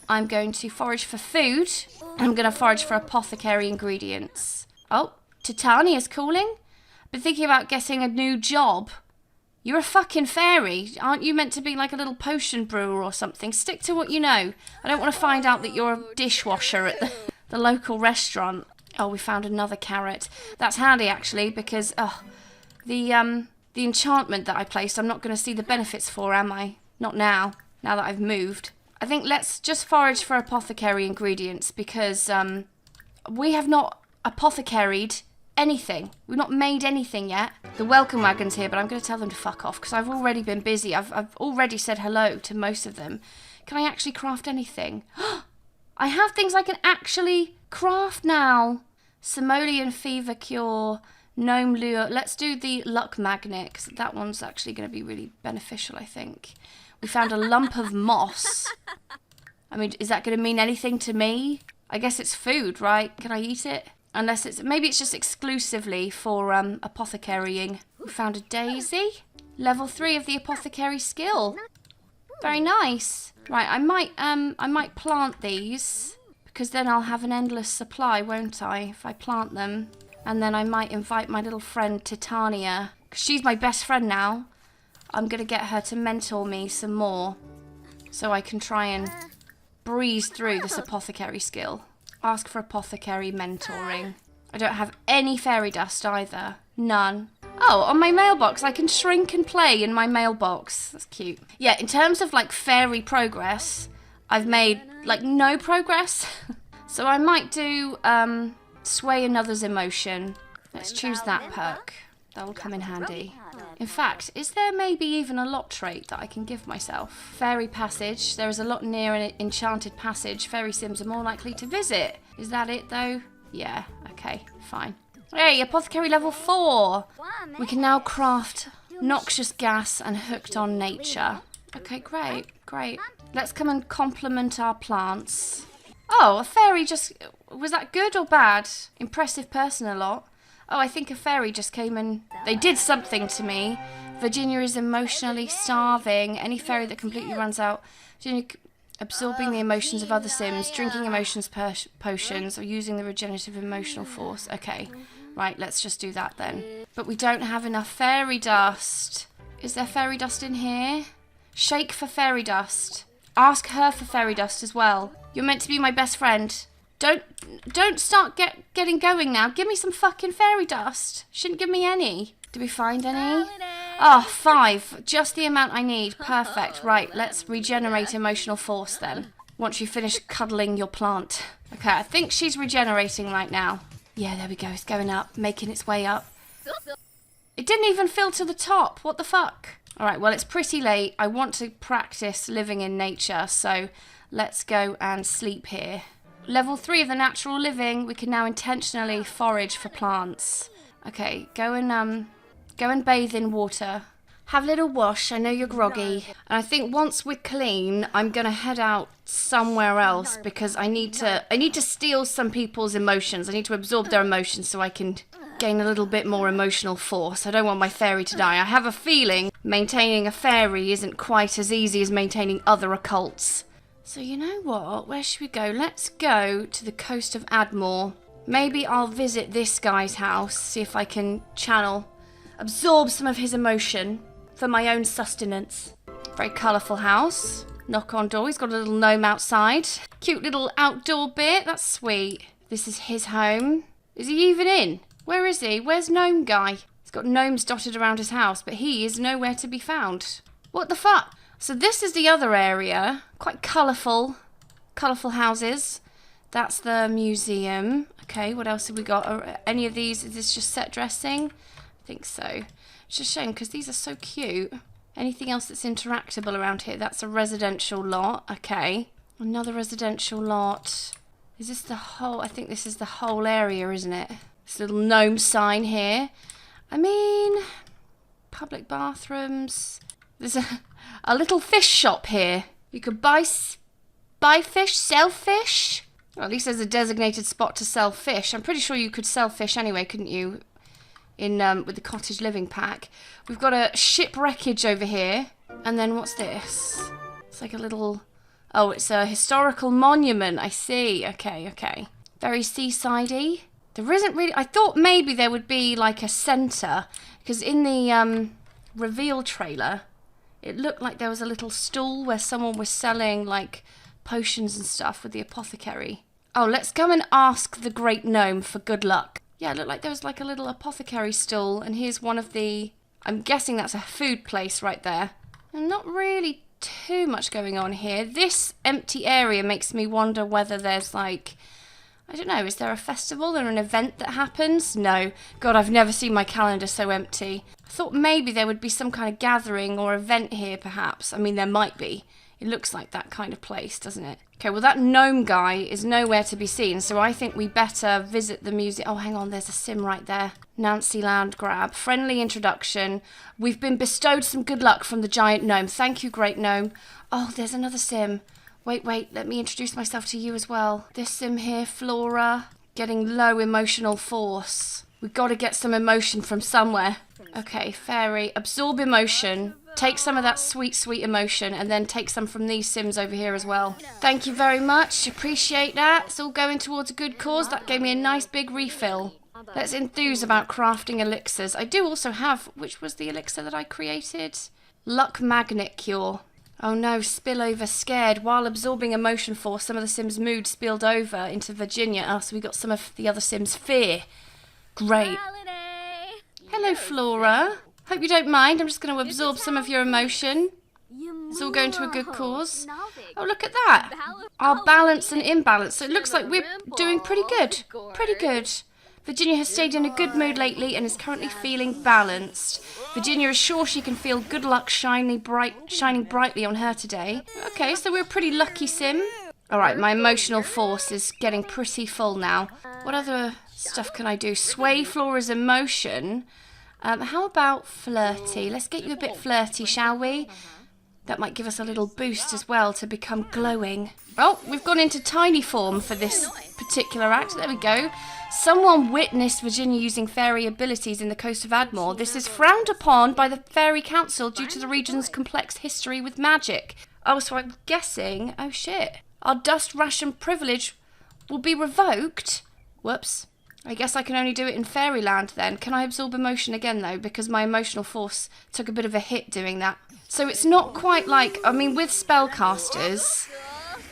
I'm going to forage for food. And I'm going to forage for apothecary ingredients. Oh, Titania's calling. Been thinking about getting a new job. You're a fucking fairy. Aren't you meant to be like a little potion brewer or something? Stick to what you know. I don't want to find out that you're a dishwasher at the local restaurant. Oh, we found another carrot. That's handy, actually, because the enchantment that I placed, I'm not going to see the benefits for, am I? Not now that I've moved. I think let's just forage for apothecary ingredients, because we have not apothecaried anything. We've not made anything yet. The welcome wagon's here, but I'm going to tell them to fuck off, because I've already been busy. I've already said hello to most of them. Can I actually craft anything? I have things I can actually craft now. Simoleon fever cure, gnome lure. Let's do the luck magnet, because that one's actually going to be really beneficial, I think. We found a lump of moss. I mean, is that going to mean anything to me? I guess it's food, right? Can I eat it? Unless it's... Maybe it's just exclusively for apothecarying. We found a daisy. Level 3 of the apothecary skill. Very nice. Right, I might plant these, because then I'll have an endless supply, won't I, if I plant them. And then I might invite my little friend Titania, because she's my best friend now. I'm going to get her to mentor me some more, so I can try and breeze through this apothecary skill. Ask for apothecary mentoring. I don't have any fairy dust either. None. Oh, on my mailbox, I can shrink and play in my mailbox. That's cute. Yeah, in terms of, like, fairy progress, I've made, like, no progress. So I might do, sway another's emotion. Let's choose that perk. That'll come in handy. In fact, is there maybe even a lot trait that I can give myself? Fairy passage. There is a lot near an enchanted passage. Fairy sims are more likely to visit. Is that it, though? Yeah, okay, fine. Hey, apothecary level 4. We can now craft noxious gas and hooked on nature. Okay, great, great. Let's come and compliment our plants. Oh, a fairy just... Was that good or bad? Impressive person a lot. Oh, I think a fairy just came and... They did something to me. Virginia is emotionally starving. Any fairy that completely runs out... Virginia absorbing the emotions of other sims, drinking emotions potions, or using the regenerative emotional force. Okay, right, let's just do that then. But we don't have enough fairy dust. Is there fairy dust in here? Shake for fairy dust. Ask her for fairy dust as well. You're meant to be my best friend. Don't start getting going now. Give me some fucking fairy dust. Shouldn't give me any. Did we find any? Oh, 5. Just the amount I need. Perfect. Right, let's regenerate emotional force then. Once you finish cuddling your plant. Okay, I think she's regenerating right now. Yeah, there we go. It's going up, making its way up. It didn't even fill to the top. What the fuck? All right, well, it's pretty late. I want to practice living in nature, so let's go and sleep here. Level 3 of the natural living, we can now intentionally forage for plants. Okay, go and Go and bathe in water. Have a little wash. I know you're groggy. And I think once we're clean, I'm going to head out somewhere else because I need to steal some people's emotions. I need to absorb their emotions so I can gain a little bit more emotional force. I don't want my fairy to die. I have a feeling maintaining a fairy isn't quite as easy as maintaining other occults. So you know what? Where should we go? Let's go to the coast of Admore. Maybe I'll visit this guy's house, see if I can absorb some of his emotion for my own sustenance. Very colourful house. Knock on door. He's got a little gnome outside. Cute little outdoor bit. That's sweet. This is his home. Is he even in? Where is he? Where's gnome guy? He's got gnomes dotted around his house, but he is nowhere to be found. What the fuck? So this is the other area. Quite colourful. Colourful houses. That's the museum. Okay, what else have we got? Are any of these, is this just set dressing? I think so. It's a shame because these are so cute. Anything else that's interactable around here? That's a residential lot. Okay. Another residential lot. Is this the whole... I think this is the whole area, isn't it? This little gnome sign here. I mean... Public bathrooms. There's a little fish shop here. You could buy fish, sell fish. Well, at least there's a designated spot to sell fish. I'm pretty sure you could sell fish anyway, couldn't you? With the cottage living pack. We've got a shipwreckage over here. And then what's this? It's like a little... Oh, it's a historical monument. I see. Okay, okay. Very seasidey. There isn't really... I thought maybe there would be like a centre. Because in the reveal trailer, it looked like there was a little stall where someone was selling like potions and stuff with the apothecary. Oh, let's go and ask the great gnome for good luck. Yeah, it looked like there was like a little apothecary stall, and here's one of the... I'm guessing that's a food place right there. And not really too much going on here. This empty area makes me wonder whether there's like... I don't know, is there a festival or an event that happens? No. God, I've never seen my calendar so empty. I thought maybe there would be some kind of gathering or event here, perhaps. I mean, there might be. It looks like that kind of place, doesn't it? Okay, well, that gnome guy is nowhere to be seen, so I think we better visit the museum. Oh, hang on, there's a sim right there. Nancy Landgrab. Friendly introduction. We've been bestowed some good luck from the giant gnome. Thank you, great gnome. Oh, there's another sim. Wait, let me introduce myself to you as well. This sim here, Flora. Getting low emotional force. We've got to get some emotion from somewhere. Okay, fairy. Absorb emotion. Take some of that sweet, sweet emotion and then take some from these sims over here as well. Thank you very much. Appreciate that. It's all going towards a good cause. That gave me a nice big refill. Let's enthuse about crafting elixirs. I do also have... Which was the elixir that I created? Luck Magnet Cure. Oh no, spillover scared. While absorbing emotion force, some of the sims' mood spilled over into Virginia. Oh, so we got some of the other sims' fear. Great. Hello, Flora. Hope you don't mind. I'm just going to absorb some of your emotion. It's all going to a good cause. Oh, look at that. Our balance and imbalance. So it looks like we're doing pretty good. Pretty good. Virginia has stayed in a good mood lately and is currently feeling balanced. Virginia is sure she can feel good luck shining brightly on her today. Okay, so we're a pretty lucky sim. Alright, my emotional force is getting pretty full now. What other stuff can I do? Sway Flora's emotion. How about flirty? Let's get you a bit flirty, shall we? That might give us a little boost as well to become glowing. Oh, we've gone into tiny form for this particular act. There we go. Someone witnessed Virginia using fairy abilities in the coast of Admore. This is frowned upon by the Fairy Council due to the region's complex history with magic. Oh, so I'm guessing... Oh, shit. Our dust ration privilege will be revoked. Whoops. I guess I can only do it in Fairyland then. Can I absorb emotion again, though? Because my emotional force took a bit of a hit doing that. So it's not quite like... I mean, with spellcasters,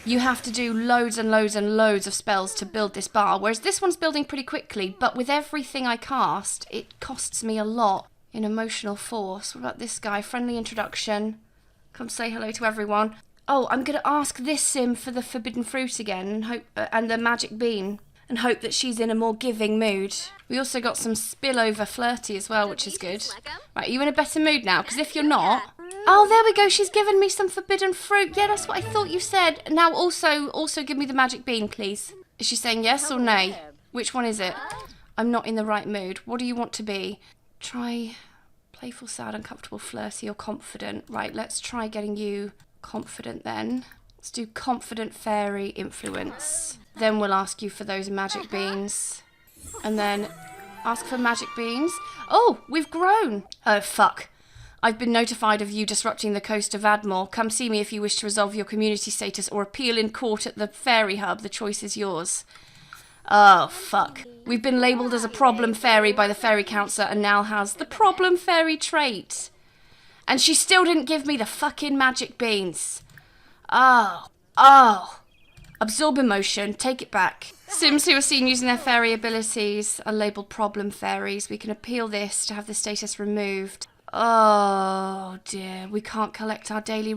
you have to do loads and loads and loads of spells to build this bar. Whereas this one's building pretty quickly. But with everything I cast, it costs me a lot in emotional force. What about this guy? Friendly introduction. Come say hello to everyone. Oh, I'm going to ask this sim for the forbidden fruit again and hope and the magic bean. And hope that she's in a more giving mood. We also got some spillover flirty as well, which is good. Right, are you in a better mood now? Because if you're not... Oh, there we go. She's given me some forbidden fruit. Yeah, that's what I thought you said. Now also give me the magic bean, please. Is she saying yes or nay? Which one is it? I'm not in the right mood. What do you want to be? Try Playful, sad, uncomfortable, flirty, or confident. Right, let's try getting you confident then. Let's do confident fairy influence. Then we'll ask you for those magic beans. And then ask for magic beans. Oh, we've grown. Oh, fuck. I've been notified of you disrupting the coast of Admore. Come see me if you wish to resolve your community status or appeal in court at the fairy hub. The choice is yours. Oh, fuck. We've been labelled as a problem fairy by the fairy councillor and now has the problem fairy trait. And she still didn't give me the fucking magic beans. Oh. Absorb emotion. Take it back. Sims who are seen using their fairy abilities are labelled problem fairies. We can appeal this to have the status removed. Oh, dear. We can't collect our daily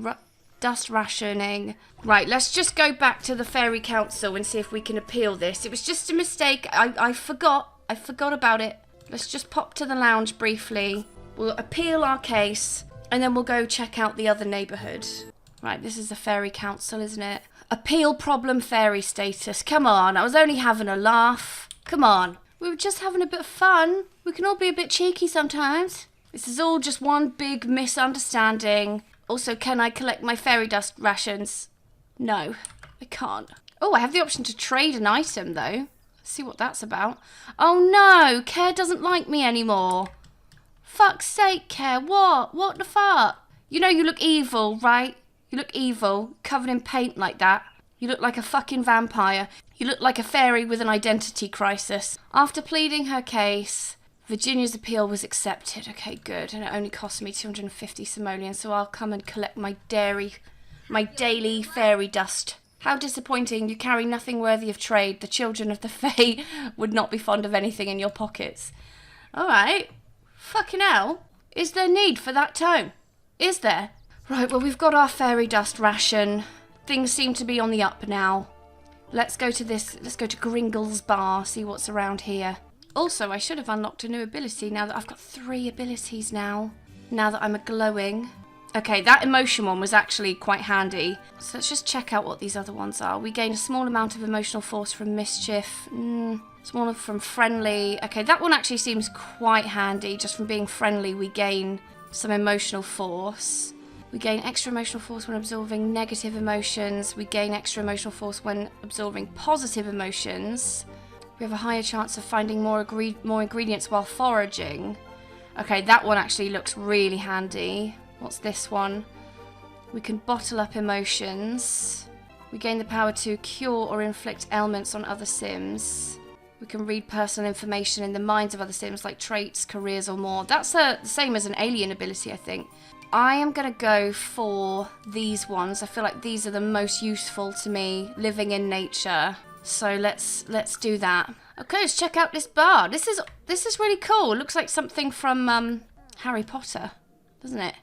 dust rationing. Right, let's just go back to the Fairy Council and see if we can appeal this. It was just a mistake. I forgot. I forgot about it. Let's just pop to the lounge briefly. We'll appeal our case, and then we'll go check out the other neighbourhood. Right, this is the Fairy Council, isn't it? Appeal problem fairy status. Come on, I was only having a laugh. Come on. We were just having a bit of fun. We can all be a bit cheeky sometimes. This is all just one big misunderstanding. Also, can I collect my fairy dust rations? No, I can't. Oh, I have the option to trade an item, though. Let's see what that's about. Oh, no, Care doesn't like me anymore. Fuck's sake, Care, what? What the fuck? You know you look evil, right? You look evil, covered in paint like that. You look like a fucking vampire. You look like a fairy with an identity crisis. After pleading her case, Virginia's appeal was accepted. Okay, good. And it only cost me 250 simoleons, so I'll come and collect my daily fairy dust. How disappointing. You carry nothing worthy of trade. The children of the Fae would not be fond of anything in your pockets. All right. Fucking hell. Is there need for that tone? Is there? Right, well, we've got our fairy dust ration. Things seem to be on the up now. Let's go to Gringle's Bar, see what's around here. Also, I should have unlocked a new ability now that I've got 3 abilities now. Now that I'm a glowing. Okay, that emotion one was actually quite handy. So let's just check out what these other ones are. We gain a small amount of emotional force from mischief. Smaller from friendly. Okay, that one actually seems quite handy. Just from being friendly, we gain some emotional force. We gain extra emotional force when absorbing negative emotions. We gain extra emotional force when absorbing positive emotions. We have a higher chance of finding more ingredients while foraging. Okay, that one actually looks really handy. What's this one? We can bottle up emotions. We gain the power to cure or inflict ailments on other Sims. We can read personal information in the minds of other Sims, like traits, careers, or more. That's the same as an alien ability, I think. I am going to go for these ones. I feel like these are the most useful to me, living in nature. So let's do that. Okay, let's check out this bar. This is really cool. It looks like something from Harry Potter, doesn't it?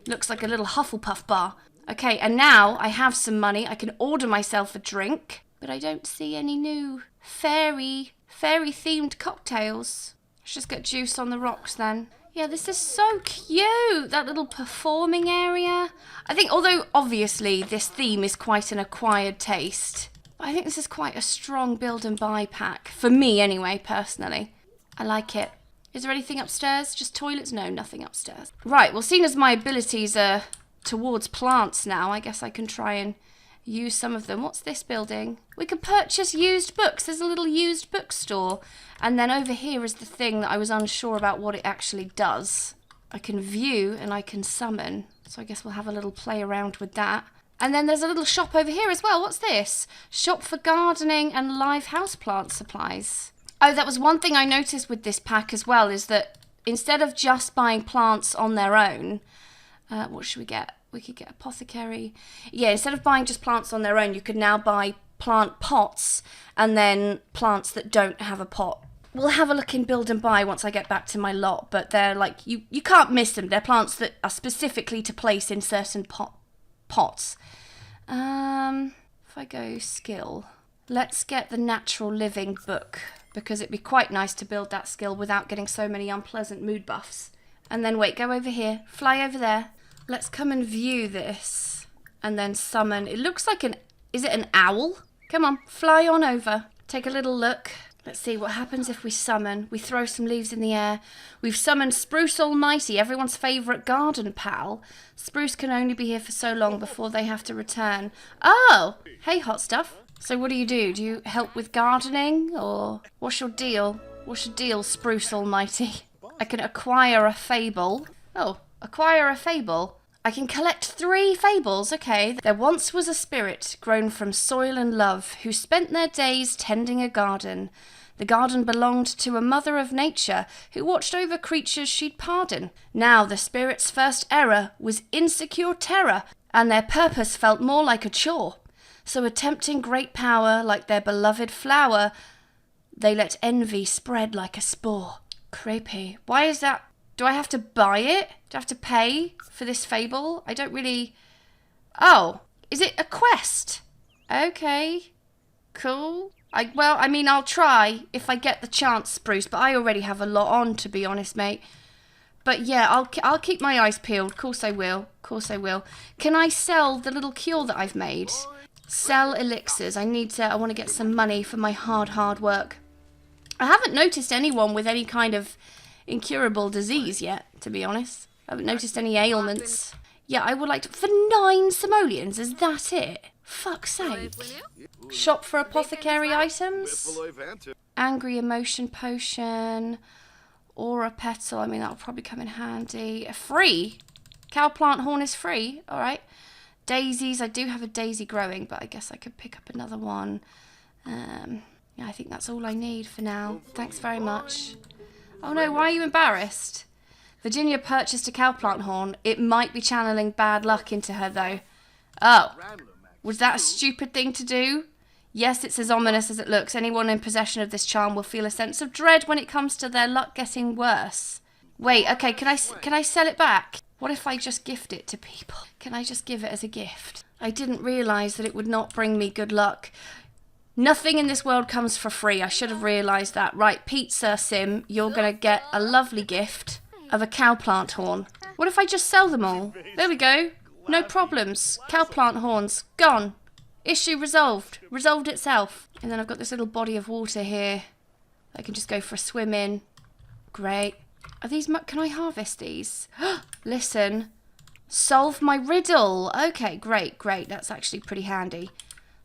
Looks like a little Hufflepuff bar. Okay, and now I have some money. I can order myself a drink, but I don't see any new fairy-themed cocktails. Let's just get juice on the rocks then. Yeah, this is so cute. That little performing area. I think, although obviously this theme is quite an acquired taste, I think this is quite a strong build and buy pack. For me anyway, personally. I like it. Is there anything upstairs? Just toilets? No, nothing upstairs. Right, well, seeing as my abilities are towards plants now, I guess I can try and use some of them. What's this building? We can purchase used books. There's a little used bookstore. And then over here is the thing that I was unsure about what it actually does. I can view and I can summon. So I guess we'll have a little play around with that. And then there's a little shop over here as well. What's this? Shop for gardening and live houseplant supplies. Oh, that was one thing I noticed with this pack as well, is that instead of just buying plants on their own, what should we get? We could get apothecary. Yeah, instead of buying just plants on their own, you could now buy plant pots and then plants that don't have a pot. We'll have a look in build and buy once I get back to my lot, but they're like, you can't miss them. They're plants that are specifically to place in certain pots. If I go skill, let's get the natural living book, because it'd be quite nice to build that skill without getting so many unpleasant mood buffs. And then wait, go over here, fly over there. Let's come and view this and then summon. It looks like is it an owl? Come on, fly on over. Take a little look. Let's see what happens if we summon. We throw some leaves in the air. We've summoned Spruce Almighty, everyone's favourite garden pal. Spruce can only be here for so long before they have to return. Oh! Hey, hot stuff. So what do? Do you help with gardening, or what's your deal? What's your deal, Spruce Almighty? I can acquire a fable. Oh, acquire a fable. I can collect 3 fables, okay. There once was a spirit grown from soil and love who spent their days tending a garden. The garden belonged to a mother of nature who watched over creatures she'd pardon. Now the spirit's first error was insecure terror, and their purpose felt more like a chore. So attempting great power like their beloved flower, they let envy spread like a spore. Creepy. Why is that? Do I have to buy it? Do I have to pay for this fable? I don't really... Oh, is it a quest? Okay, cool. I'll try if I get the chance, Spruce, but I already have a lot on, to be honest, mate. But yeah, I'll keep my eyes peeled. Of course I will. Of course I will. Can I sell the little cure that I've made? Sell elixirs. I want to get some money for my hard work. I haven't noticed anyone with any kind of incurable disease yet, to be honest. I haven't noticed any ailments. Yeah, I would like to... For 9 simoleons, is that it? Fuck's sake. Shop for apothecary items. Angry emotion potion. Aura petal. I mean, that'll probably come in handy. Free. Cow plant horn is free. All right. Daisies. I do have a daisy growing, but I guess I could pick up another one. Yeah, I think that's all I need for now. Thanks very much. Oh no, why are you embarrassed? Virginia purchased a cow plant horn. It might be channeling bad luck into her, though. Oh. Was that a stupid thing to do? Yes, it's as ominous as it looks. Anyone in possession of this charm will feel a sense of dread when it comes to their luck getting worse. Wait, okay, can I sell it back? What if I just gift it to people? Can I just give it as a gift? I didn't realise that it would not bring me good luck. Nothing in this world comes for free. I should have realised that. Right, Pizza Sim, you're going to get a lovely gift of a cow plant horn. What if I just sell them all? There we go. No problems. Cow plant horns. Gone. Issue resolved. Resolved itself. And then I've got this little body of water here. I can just go for a swim in. Great. Are these... Can I harvest these? Listen. Solve my riddle. Okay, great. That's actually pretty handy.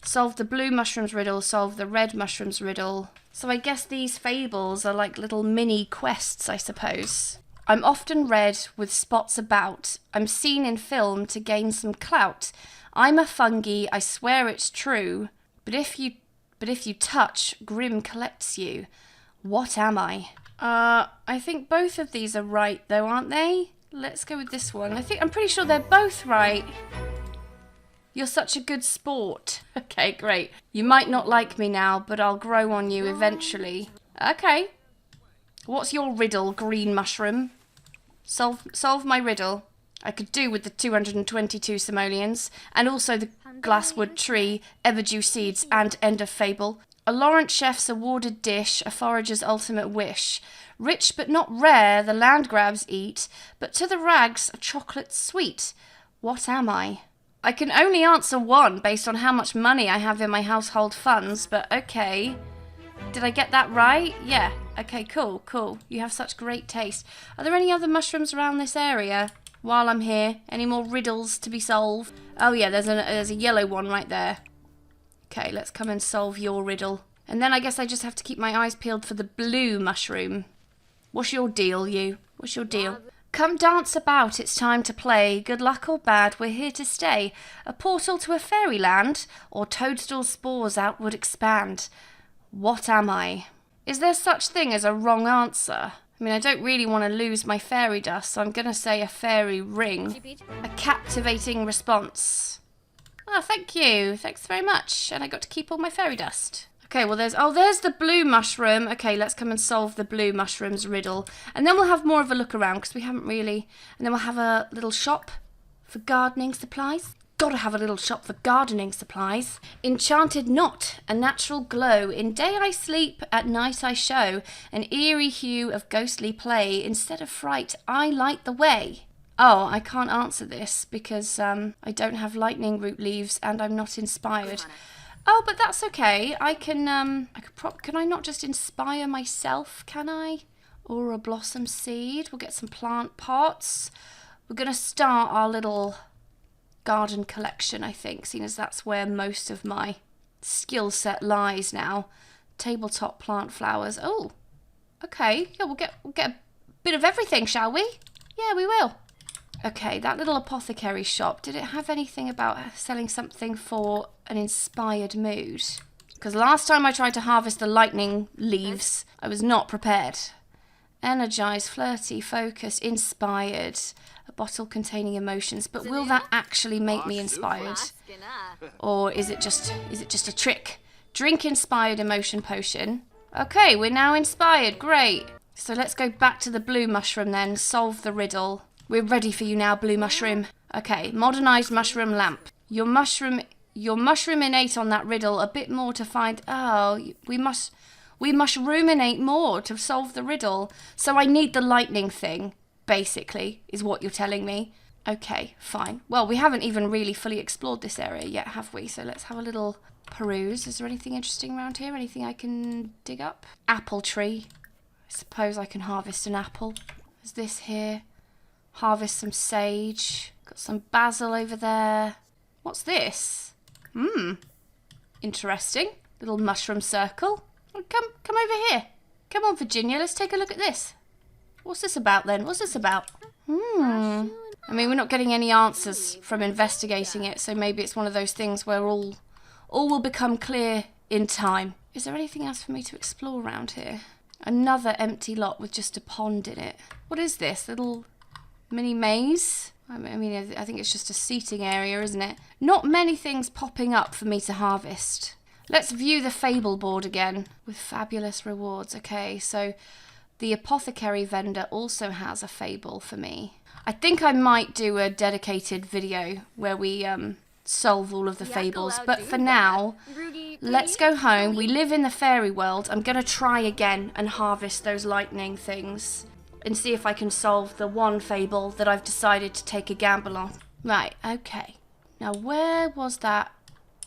Solve the blue mushrooms riddle. Solve the red mushrooms riddle. So I guess these fables are like little mini quests, I suppose. I'm often read with spots about. I'm seen in film to gain some clout. I'm a fungi, I swear it's true. But if you touch, Grim collects you. What am I? I think both of these are right though, aren't they? Let's go with this one. I'm pretty sure they're both right. You're such a good sport. Okay, great. You might not like me now, but I'll grow on you eventually. Okay. What's your riddle, green mushroom? Solve my riddle. I could do with the 222 simoleons, and also the glasswood tree, everdew seeds, and end of fable. A Lawrence chef's awarded dish, a forager's ultimate wish. Rich but not rare, the land grabs eat, but to the rags, a chocolate sweet. What am I? I can only answer one based on how much money I have in my household funds, but okay. Did I get that right? Yeah. Okay, cool. You have such great taste. Are there any other mushrooms around this area while I'm here? Any more riddles to be solved? Oh yeah, there's a yellow one right there. Okay, let's come and solve your riddle. And then I guess I just have to keep my eyes peeled for the blue mushroom. What's your deal, you? What's your deal? Come dance about, it's time to play. Good luck or bad, we're here to stay. A portal to a fairyland, or toadstool spores outward expand. What am I? Is there such thing as a wrong answer? I mean, I don't really want to lose my fairy dust, so I'm going to say a fairy ring. A captivating response. Oh, thank you. Thanks very much. And I got to keep all my fairy dust. Okay, well, there's the blue mushroom. Okay, let's come and solve the blue mushroom's riddle. And then we'll have more of a look around, because we haven't really... And then we'll have a little shop for gardening supplies. Gotta have a little shop for gardening supplies. Enchanted knot, a natural glow. In day I sleep, at night I show. An eerie hue of ghostly play. Instead of fright, I light the way. Oh, I can't answer this because I don't have lightning root leaves and I'm not inspired. Oh, but that's okay. I can, can I not just inspire myself, can I? Or a blossom seed. We'll get some plant pots. We're going to start our little garden collection, I think, seeing as that's where most of my skill set lies now. Tabletop plant flowers. Oh, okay. Yeah, we'll get a bit of everything, shall we? Yeah, we will. Okay, that little apothecary shop, did it have anything about selling something for an inspired mood? Because last time I tried to harvest the lightning leaves, I was not prepared. Energized, flirty, focused, inspired. A bottle containing emotions. But will that actually make me inspired? Or is it just a trick? Drink inspired emotion potion. Okay, we're now inspired. Great. So let's go back to the blue mushroom then. Solve the riddle. We're ready for you now, blue mushroom. Okay, modernized mushroom lamp. Your mushroom innate on that riddle. A bit more to find. Oh, we must ruminate more to solve the riddle. So I need the lightning thing, basically, is what you're telling me. Okay, fine. Well, we haven't even really fully explored this area yet, have we? So let's have a little peruse. Is there anything interesting around here? Anything I can dig up? Apple tree. I suppose I can harvest an apple. Is this here? Harvest some sage. Got some basil over there. What's this? Interesting. Little mushroom circle. Well, come over here. Come on, Virginia. Let's take a look at this. What's this about then? What's this about? I mean, we're not getting any answers from investigating it, so maybe it's one of those things where all will become clear in time. Is there anything else for me to explore around here? Another empty lot with just a pond in it. What is this? Little mini maze? I mean, I think it's just a seating area, isn't it? Not many things popping up for me to harvest. Let's view the fable board again with fabulous rewards. Okay, so the apothecary vendor also has a fable for me. I think I might do a dedicated video where we solve all of the fables, but for now, let's go home. We live in the fairy world. I'm going to try again and harvest those lightning things and see if I can solve the one fable that I've decided to take a gamble on. Right, okay. Now, where was that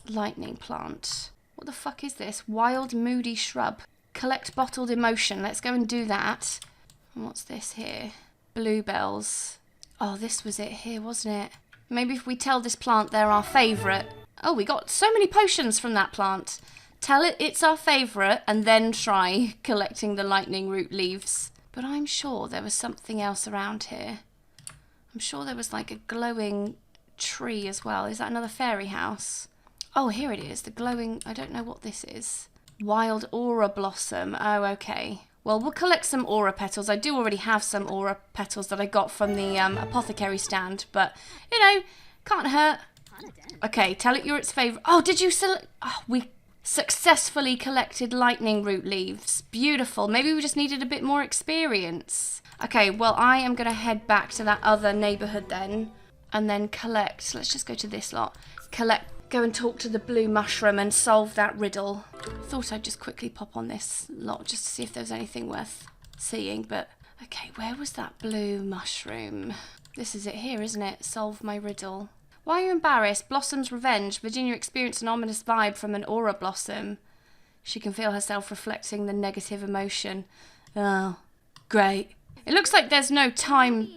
lightning plant? What the fuck is this? Wild moody shrub. Collect bottled emotion. Let's go and do that. And what's this here? Bluebells. Oh, this was it here, wasn't it? Maybe if we tell this plant they're our favourite. Oh, we got so many potions from that plant. Tell it it's our favourite and then try collecting the lightning root leaves. But I'm sure there was something else around here. I'm sure there was like a glowing tree as well. Is that another fairy house? Oh, here it is. The glowing... I don't know what this is. Wild aura blossom. Oh, okay. Well, we'll collect some aura petals. I do already have some aura petals that I got from the apothecary stand. But, you know, can't hurt. Okay, tell it you're its favourite. Oh, did you select... Oh, we successfully collected lightning root leaves. Beautiful. Maybe we just needed a bit more experience. Okay, well, I am going to head back to that other neighbourhood then. And then collect. Let's just go to this lot. Go and talk to the blue mushroom and solve that riddle. Thought I'd just quickly pop on this lot just to see if there's anything worth seeing. But, okay, where was that blue mushroom? This is it here, isn't it? Solve my riddle. Why are you embarrassed? Blossom's revenge. Virginia experienced an ominous vibe from an aura blossom. She can feel herself reflecting the negative emotion. Oh, great. It looks like there's no time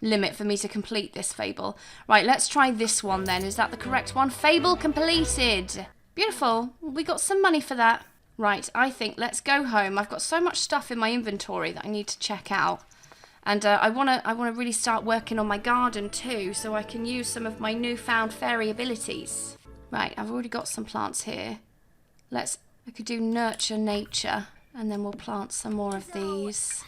limit for me to complete this fable. Right, let's try this one then. Is that the correct one? Fable completed. Beautiful. We got some money for that. Right, I think let's go home. I've got so much stuff in my inventory that I need to check out. And I wanna really start working on my garden too, so I can use some of my newfound fairy abilities. Right, I've already got some plants here. I could do nurture nature, and then we'll plant some more of these.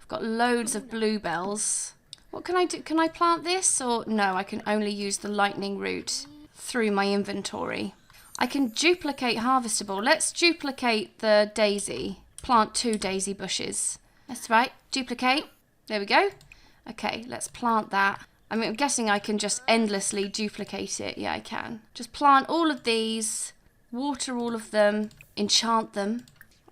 I've got loads of bluebells. What can I do? Can I plant this? Or no, I can only use the lightning root through my inventory. I can duplicate harvestable. Let's duplicate the daisy. Plant 2 daisy bushes. That's right, duplicate. There we go. Okay, let's plant that. I mean, I'm guessing I can just endlessly duplicate it. Yeah, I can. Just plant all of these, water all of them, enchant them.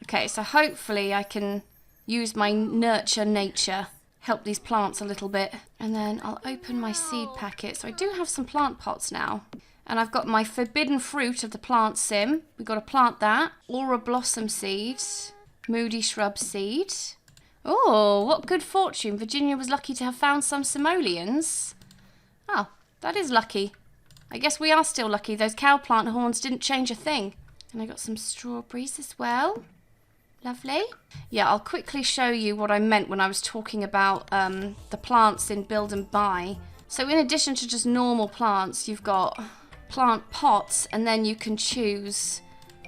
Okay, so hopefully I can use my nurture nature, help these plants a little bit. And then I'll open my seed packet. So I do have some plant pots now. And I've got my forbidden fruit of the plant sim. We've got to plant that. Aura blossom seeds. Moody shrub seed. Oh, what good fortune. Virginia was lucky to have found some simoleons. Oh, that is lucky. I guess we are still lucky. Those cow plant horns didn't change a thing. And I got some strawberries as well. Lovely. Yeah, I'll quickly show you what I meant when I was talking about the plants in Build and Buy. So in addition to just normal plants, you've got plant pots, and then you can choose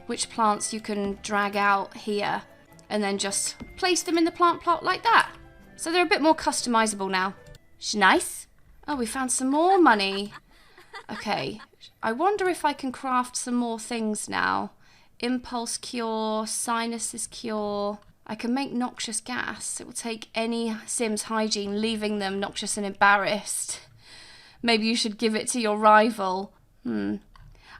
which plants you can drag out here and then just place them in the plant plot like that. So they're a bit more customizable now. It's nice. Oh, we found some more money. Okay, I wonder if I can craft some more things now. Impulse cure, sinuses cure. I can make noxious gas. It will take any Sim's hygiene, leaving them noxious and embarrassed. Maybe you should give it to your rival.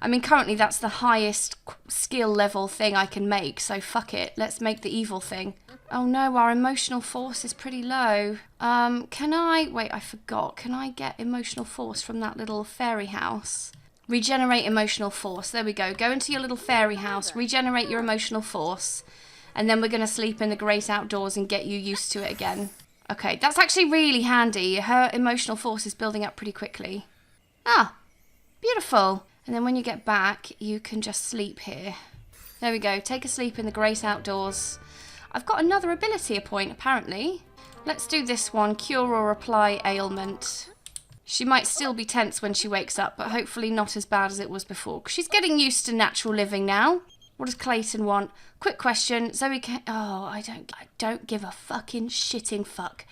I mean, currently that's the highest skill level thing I can make, so fuck it. Let's make the evil thing. Oh no, our emotional force is pretty low. Can I... Wait, I forgot. Can I get emotional force from that little fairy house? Regenerate emotional force. There we go. Go into your little fairy house, regenerate your emotional force, and then we're going to sleep in the great outdoors and get you used to it again. Okay, that's actually really handy. Her emotional force is building up pretty quickly. Ah, beautiful. And then when you get back, you can just sleep here. There we go. Take a sleep in the great outdoors. I've got another ability point, apparently. Let's do this one. Cure or apply ailment. She might still be tense when she wakes up, but hopefully not as bad as it was before. 'Cause she's getting used to natural living now. What does Clayton want? Quick question. Zoe can... Oh, I don't give a fucking shitting fuck.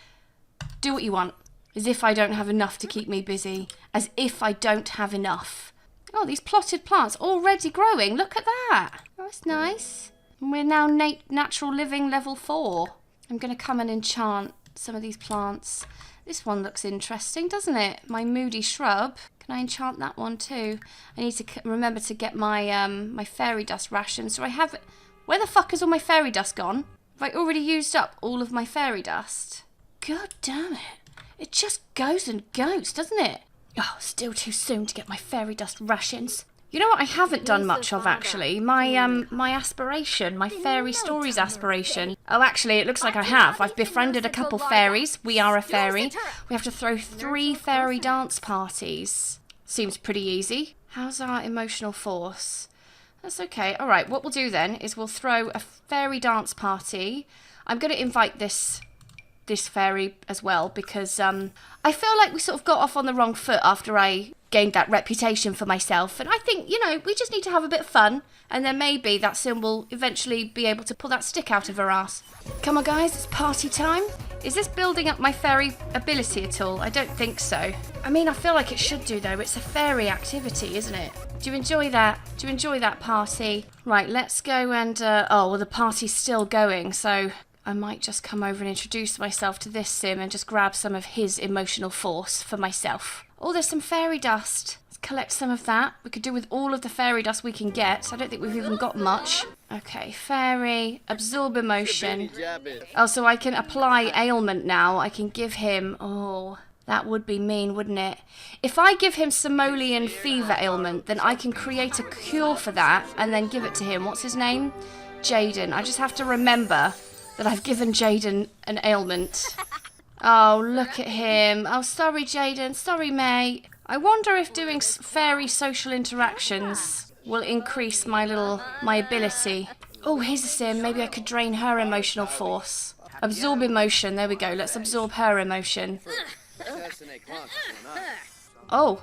Do what you want. As if I don't have enough to keep me busy. As if I don't have enough. Oh, these plotted plants already growing. Look at that. Oh, that's nice. And we're now natural living level 4. I'm going to come and enchant some of these plants. This one looks interesting, doesn't it? My moody shrub. Can I enchant that one too? I need to remember to get my my fairy dust ration. So I have... Where the fuck is all my fairy dust gone? Have I already used up all of my fairy dust? God damn it. It just goes and goes, doesn't it? Oh, still too soon to get my fairy dust rations. You know what I haven't done much of, actually? My aspiration, my fairy stories aspiration. Oh, actually, it looks like I have. I've befriended a couple fairies. We are a fairy. We have to throw 3 fairy dance parties. Seems pretty easy. How's our emotional force? That's okay. All right, what we'll do then is we'll throw a fairy dance party. I'm going to invite this fairy as well, because I feel like we sort of got off on the wrong foot after I gained that reputation for myself, and I think, you know, we just need to have a bit of fun, and then maybe that Sim will eventually be able to pull that stick out of her ass. Come on guys, it's party time. Is this building up my fairy ability at all? I don't think so. I mean, I feel like it should do though. It's a fairy activity, isn't it? Do you enjoy that? Do you enjoy that party? Right, let's go and oh, well, the party's still going, so I might just come over and introduce myself to this Sim and just grab some of his emotional force for myself. Oh, there's some fairy dust. Let's collect some of that. We could do with all of the fairy dust we can get. I don't think we've even got much. Okay, fairy, absorb emotion. Oh, so I can apply ailment now. I can give him... Oh, that would be mean, wouldn't it? If I give him simoleon fever ailment, then I can create a cure for that and then give it to him. What's his name? Jaden. I just have to remember that I've given Jaden an ailment. Oh, look at him. Oh, sorry, Jaden. Sorry, mate. I wonder if doing fairy social interactions will increase my ability. Oh, here's a Sim. Maybe I could drain her emotional force. Absorb emotion. There we go. Let's absorb her emotion. Oh,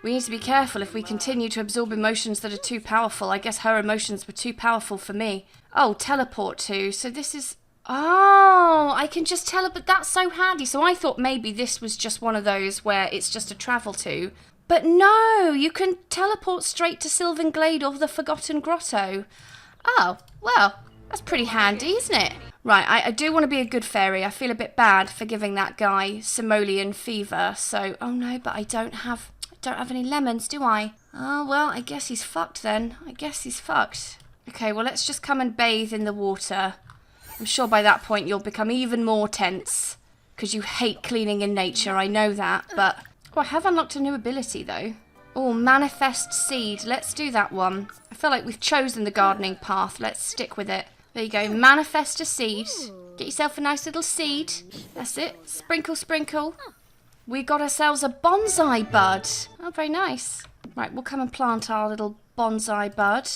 we need to be careful if we continue to absorb emotions that are too powerful. I guess her emotions were too powerful for me. Oh, teleport to. So this is... Oh, I can just teleport. That's so handy. So I thought maybe this was just one of those where it's just a travel to. But no, you can teleport straight to Sylvan Glade or the Forgotten Grotto. Oh, well, that's pretty handy, isn't it? Right, I do want to be a good fairy. I feel a bit bad for giving that guy simoleon fever. So, oh no, but I don't have any lemons, do I? Oh, well, I guess he's fucked then. I guess he's fucked. Okay, well, let's just come and bathe in the water. I'm sure by that point you'll become even more tense, because you hate cleaning in nature, I know that, but... Oh, I have unlocked a new ability, though. Oh, manifest seed. Let's do that one. I feel like we've chosen the gardening path. Let's stick with it. There you go. Manifest a seed. Get yourself a nice little seed. That's it. Sprinkle, sprinkle. We got ourselves a bonsai bud. Oh, very nice. Right, we'll come and plant our little bonsai bud.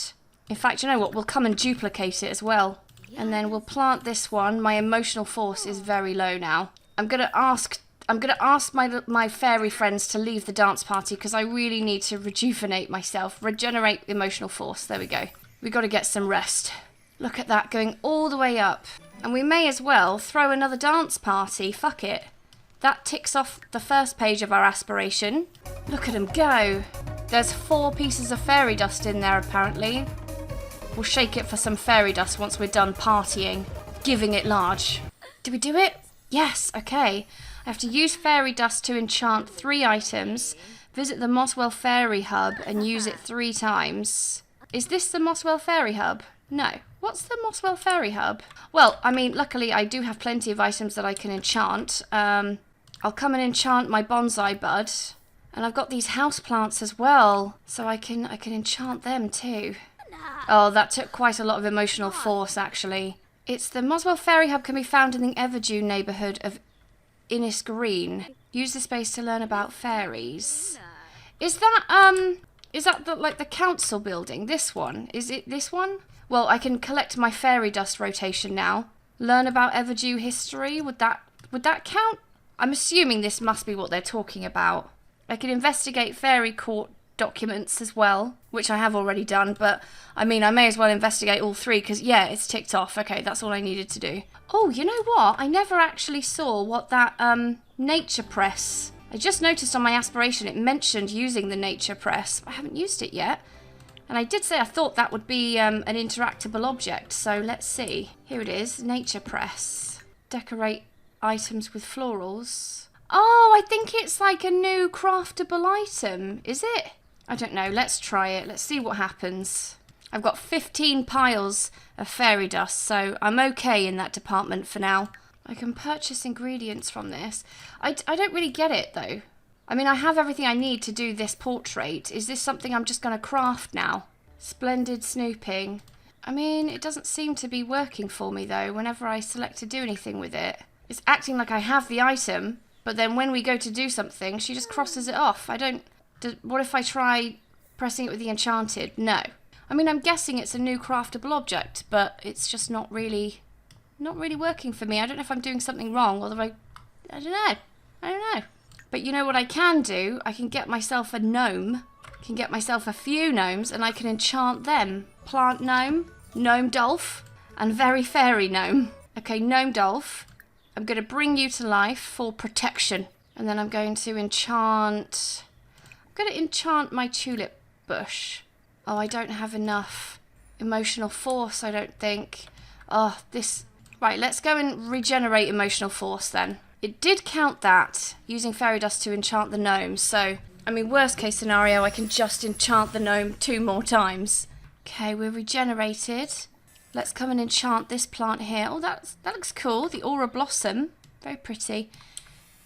In fact, you know what? We'll come and duplicate it as well. And then we'll plant this one. My emotional force is very low now. I'm gonna ask my fairy friends to leave the dance party because I really need to rejuvenate myself. Regenerate emotional force. There we go. We got to get some rest. Look at that going all the way up. And we may as well throw another dance party. Fuck it. That ticks off the first page of our aspiration. Look at them go. There's 4 pieces of fairy dust in there apparently. We'll shake it for some fairy dust once we're done partying. Giving it large. Did we do it? Yes, okay. I have to use fairy dust to enchant 3 items, visit the Mosswell Fairy Hub and use it 3 times. Is this the Mosswell Fairy Hub? No. What's the Mosswell Fairy Hub? Well, I mean, luckily I do have plenty of items that I can enchant. I'll come and enchant my bonsai bud. And I've got these houseplants as well, so I can enchant them too. Oh, that took quite a lot of emotional force, actually. It's the Mosswell Fairy Hub can be found in the Everdew neighbourhood of Innis Green. Use the space to learn about fairies. Is that the council building? This one? Is it this one? Well, I can collect my fairy dust rotation now. Learn about Everdew history. Would that count? I'm assuming this must be what they're talking about. I can investigate fairy court documents as well, which I have already done, but I mean, I may as well investigate all 3 because, yeah, it's ticked off. Okay, that's all I needed to do. Oh, you know what? I never actually saw what that nature press. I just noticed on my aspiration it mentioned using the nature press. I haven't used it yet. And I did say I thought that would be an interactable object, so let's see. Here it is, nature press. Decorate items with florals. Oh, I think it's like a new craftable item. Is it? I don't know. Let's try it. Let's see what happens. I've got 15 piles of fairy dust, so I'm okay in that department for now. I can purchase ingredients from this. I don't really get it, though. I mean, I have everything I need to do this portrait. Is this something I'm just going to craft now? Splendid snooping. I mean, it doesn't seem to be working for me, though, whenever I select to do anything with it. It's acting like I have the item, but then when we go to do something, she just crosses it off. What if I try pressing it with the enchanted? No. I mean, I'm guessing it's a new craftable object, but it's just not really working for me. I don't know if I'm doing something wrong, although I don't know. But you know what I can do? I can get myself a gnome. I can get myself a few gnomes, and I can enchant them. Plant gnome, gnome dolph, and very fairy gnome. Okay, gnome dolph. I'm going to bring you to life for protection. And then I'm going to enchant my tulip bush. Oh, I don't have enough emotional force, I don't think. Oh, this... Right, let's go and regenerate emotional force then. It did count that, using fairy dust to enchant the gnome. So, I mean, worst case scenario, I can just enchant the gnome 2 more times. Okay, we're regenerated. Let's come and enchant this plant here. Oh, that looks cool. The aura blossom. Very pretty.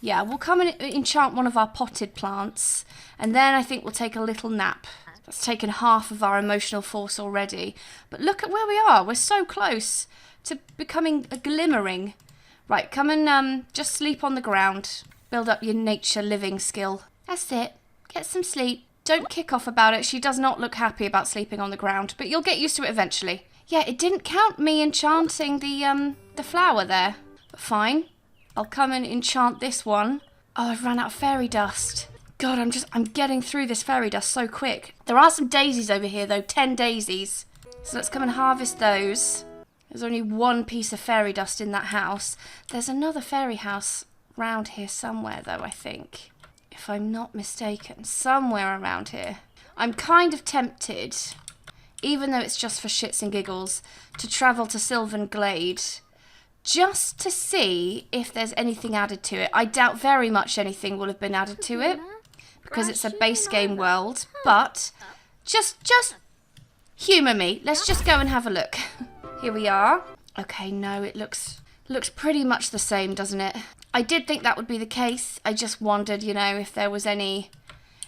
Yeah, we'll come and enchant one of our potted plants. And then I think we'll take a little nap. That's taken half of our emotional force already. But look at where we are. We're so close to becoming a glimmering. Right, come and just sleep on the ground. Build up your nature living skill. That's it. Get some sleep. Don't kick off about it. She does not look happy about sleeping on the ground. But you'll get used to it eventually. Yeah, it didn't count me enchanting the flower there. But fine. I'll come and enchant this one. Oh, I've run out of fairy dust. God, I'm getting through this fairy dust so quick. There are some daisies over here though, 10 daisies. So let's come and harvest those. There's only 1 piece of fairy dust in that house. There's another fairy house round here somewhere though, I think. If I'm not mistaken, somewhere around here. I'm kind of tempted, even though it's just for shits and giggles, to travel to Sylvan Glade. Just to see if there's anything added to it. I doubt very much anything will have been added to it, because it's a base game world, but just humour me. Let's just go and have a look. Here we are. Okay, no, it looks pretty much the same, doesn't it? I did think that would be the case. I just wondered, you know, if there was any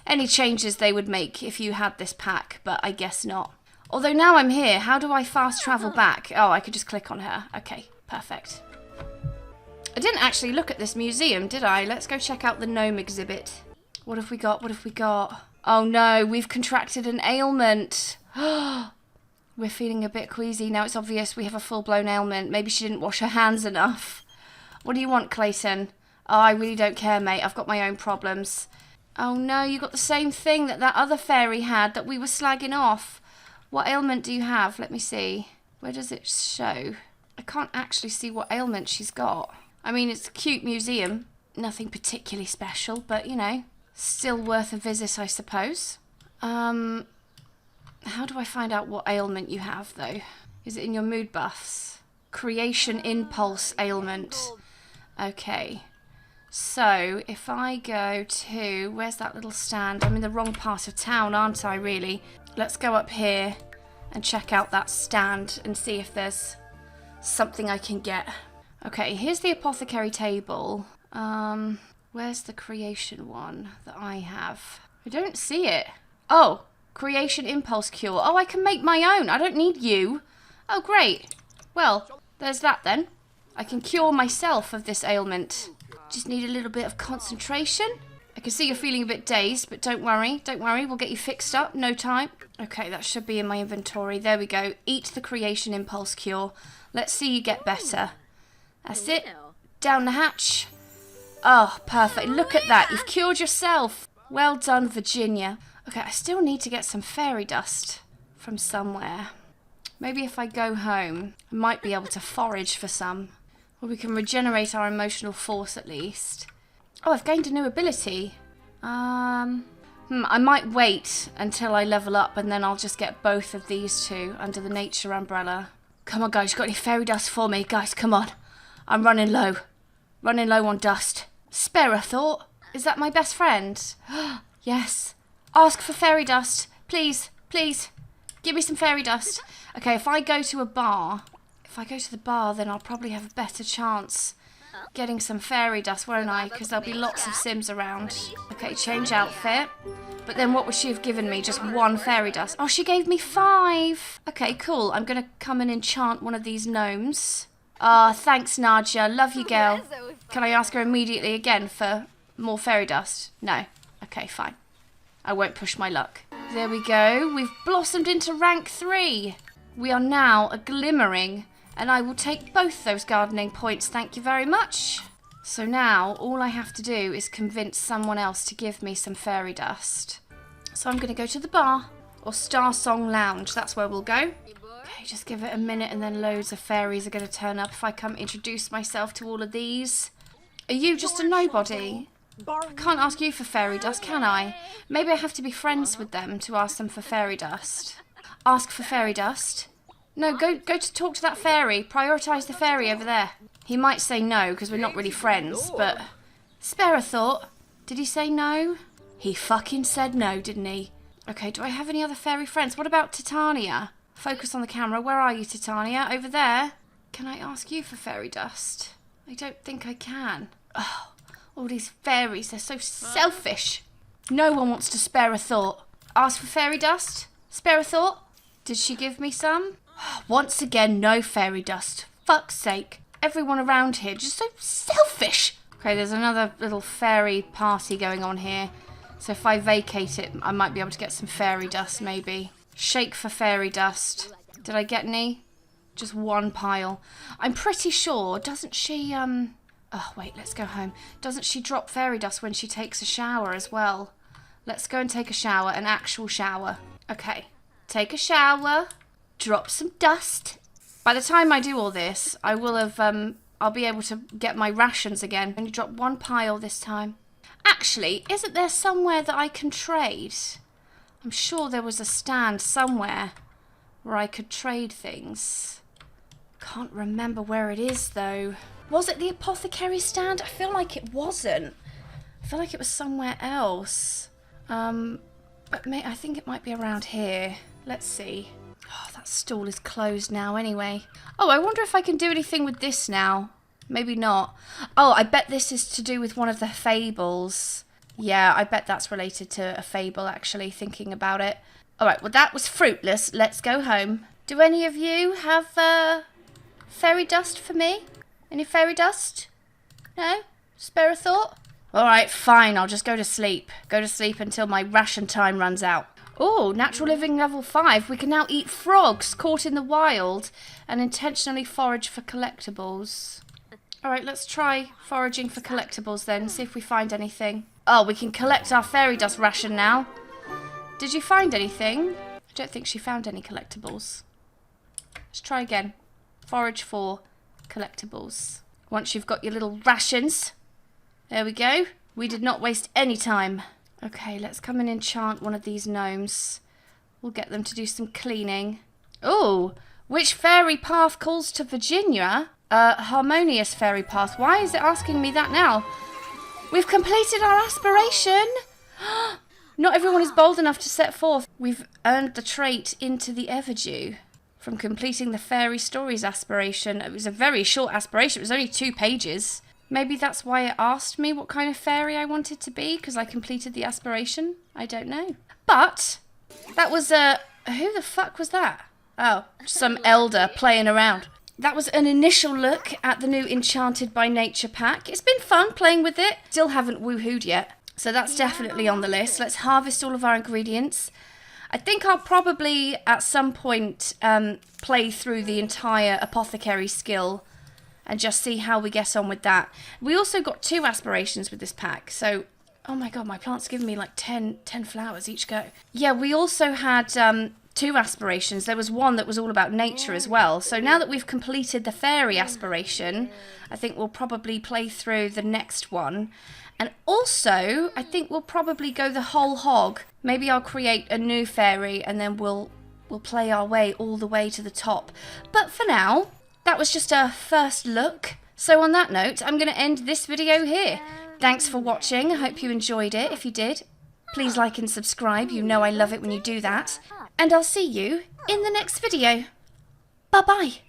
any changes they would make if you had this pack, but I guess not. Although now I'm here, how do I fast travel back? Oh, I could just click on her. Okay, perfect. I didn't actually look at this museum, did I? Let's go check out the gnome exhibit. What have we got? What have we got? Oh no, we've contracted an ailment. We're feeling a bit queasy. Now it's obvious we have a full-blown ailment. Maybe she didn't wash her hands enough. What do you want, Clayton? Oh, I really don't care, mate. I've got my own problems. Oh no, you got the same thing that other fairy had that we were slagging off. What ailment do you have? Let me see. Where does it show? I can't actually see what ailment she's got. I mean, it's a cute museum. Nothing particularly special, but, you know, still worth a visit, I suppose. How do I find out what ailment you have, though? Is it in your mood buffs? Creation impulse ailment. Okay. So, if I go to... Where's that little stand? I'm in the wrong part of town, aren't I, really? Let's go up here and check out that stand and see if there's something I can get. Okay, here's the apothecary table. Where's the creation one that I have? I don't see it. Oh, creation impulse cure. Oh, I can make my own. I don't need you. Oh, great. Well, there's that then. I can cure myself of this ailment. Just need a little bit of concentration. I can see you're feeling a bit dazed, but don't worry. Don't worry, we'll get you fixed up. No time. Okay, that should be in my inventory. There we go. Eat the creation impulse cure. Let's see you get better. That's it. Down the hatch. Oh, perfect. Look at that. You've cured yourself. Well done, Virginia. Okay, I still need to get some fairy dust from somewhere. Maybe if I go home, I might be able to forage for some. Or we can regenerate our emotional force at least. Oh, I've gained a new ability. I might wait until I level up and then I'll just get both of these two under the nature umbrella. Come on, guys. You got any fairy dust for me? Guys, come on. I'm running low. Running low on dust. Spare a thought. Is that my best friend? Yes. Ask for fairy dust. Please, please. Give me some fairy dust. Okay, if I go to a bar... If I go to the bar, then I'll probably have a better chance getting some fairy dust, won't I? Because there'll be lots of Sims around. Okay, change outfit. But then what would she have given me? Just one fairy dust. Oh, she gave me 5. Okay, cool. I'm going to come and enchant one of these gnomes. Ah, thanks, Nadia. Love you, girl. Can I ask her immediately again for more fairy dust? No. Okay, fine. I won't push my luck. There we go. We've blossomed into rank 3. We are now a glimmering. And I will take both those gardening points, thank you very much. So now, all I have to do is convince someone else to give me some fairy dust. So I'm going to go to the bar, or Star Song Lounge, that's where we'll go. Okay, just give it a minute and then loads of fairies are going to turn up if I come introduce myself to all of these. Are you just a nobody? I can't ask you for fairy dust, can I? Maybe I have to be friends with them to ask them for fairy dust. Ask for fairy dust? No, go to talk to that fairy. Prioritise the fairy over there. He might say no, because we're not really friends, but... Spare a thought. Did he say no? He fucking said no, didn't he? Okay, do I have any other fairy friends? What about Titania? Focus on the camera. Where are you, Titania? Over there? Can I ask you for fairy dust? I don't think I can. Oh, all these fairies, they're so selfish. No one wants to spare a thought. Ask for fairy dust? Spare a thought? Did she give me some? Once again, no fairy dust. Fuck's sake. Everyone around here just so selfish. Okay, there's another little fairy party going on here. So if I vacate it, I might be able to get some fairy dust, maybe. Shake for fairy dust. Did I get any? Just one pile. I'm pretty sure, doesn't she, Oh, wait, let's go home. Doesn't she drop fairy dust when she takes a shower as well? Let's go and take a shower, an actual shower. Okay, take a shower. Drop some dust. By the time I do all this, I will have, I'll be able to get my rations again. Only drop one pile this time. Actually, isn't there somewhere that I can trade? I'm sure there was a stand somewhere where I could trade things. Can't remember where it is, though. Was it the apothecary stand? I feel like it wasn't. I feel like it was somewhere else. But I think it might be around here. Let's see. Oh, that stall is closed now anyway. Oh, I wonder if I can do anything with this now. Maybe not. Oh, I bet this is to do with one of the fables. Yeah, I bet that's related to a fable, actually, thinking about it. Alright, well that was fruitless. Let's go home. Do any of you have fairy dust for me? Any fairy dust? No? Spare a thought? Alright, fine. I'll just go to sleep. Go to sleep until my ration time runs out. Oh, natural living level 5. We can now eat frogs caught in the wild and intentionally forage for collectibles. Alright, let's try foraging for collectibles then. See if we find anything. Oh, we can collect our fairy dust ration now. Did you find anything? I don't think she found any collectibles. Let's try again. Forage for collectibles. Once you've got your little rations. There we go. We did not waste any time. Okay, let's come and enchant one of these gnomes. We'll get them to do some cleaning. Oh, which fairy path calls to Virginia? Harmonious fairy path. Why is it asking me that now? We've completed our aspiration. Not everyone is bold enough to set forth. We've earned the trait Into the Everdew from completing the Fairy Stories aspiration. It was a very short aspiration. It was only 2 pages. Maybe that's why it asked me what kind of fairy I wanted to be, because I completed the aspiration. I don't know. But that was who the fuck was that? Oh, some elder playing around. That was an initial look at the new Enchanted by Nature pack. It's been fun playing with it. Still haven't woohooed yet. So that's definitely on the list. Let's harvest all of our ingredients. I think I'll probably, at some point, play through the entire apothecary skill and just see how we get on with that. We also got 2 aspirations with this pack. So, oh my god, my plant's giving me like 10 flowers each go. Yeah, we also had 2 aspirations. There was one that was all about nature as well. So now that we've completed the fairy aspiration, I think we'll probably play through the next one. And also, I think we'll probably go the whole hog. Maybe I'll create a new fairy and then we'll play our way all the way to the top. But for now, that was just a first look. So on that note, I'm going to end this video here. Thanks for watching. I hope you enjoyed it. If you did, please like and subscribe. You know I love it when you do that. And I'll see you in the next video. Bye-bye.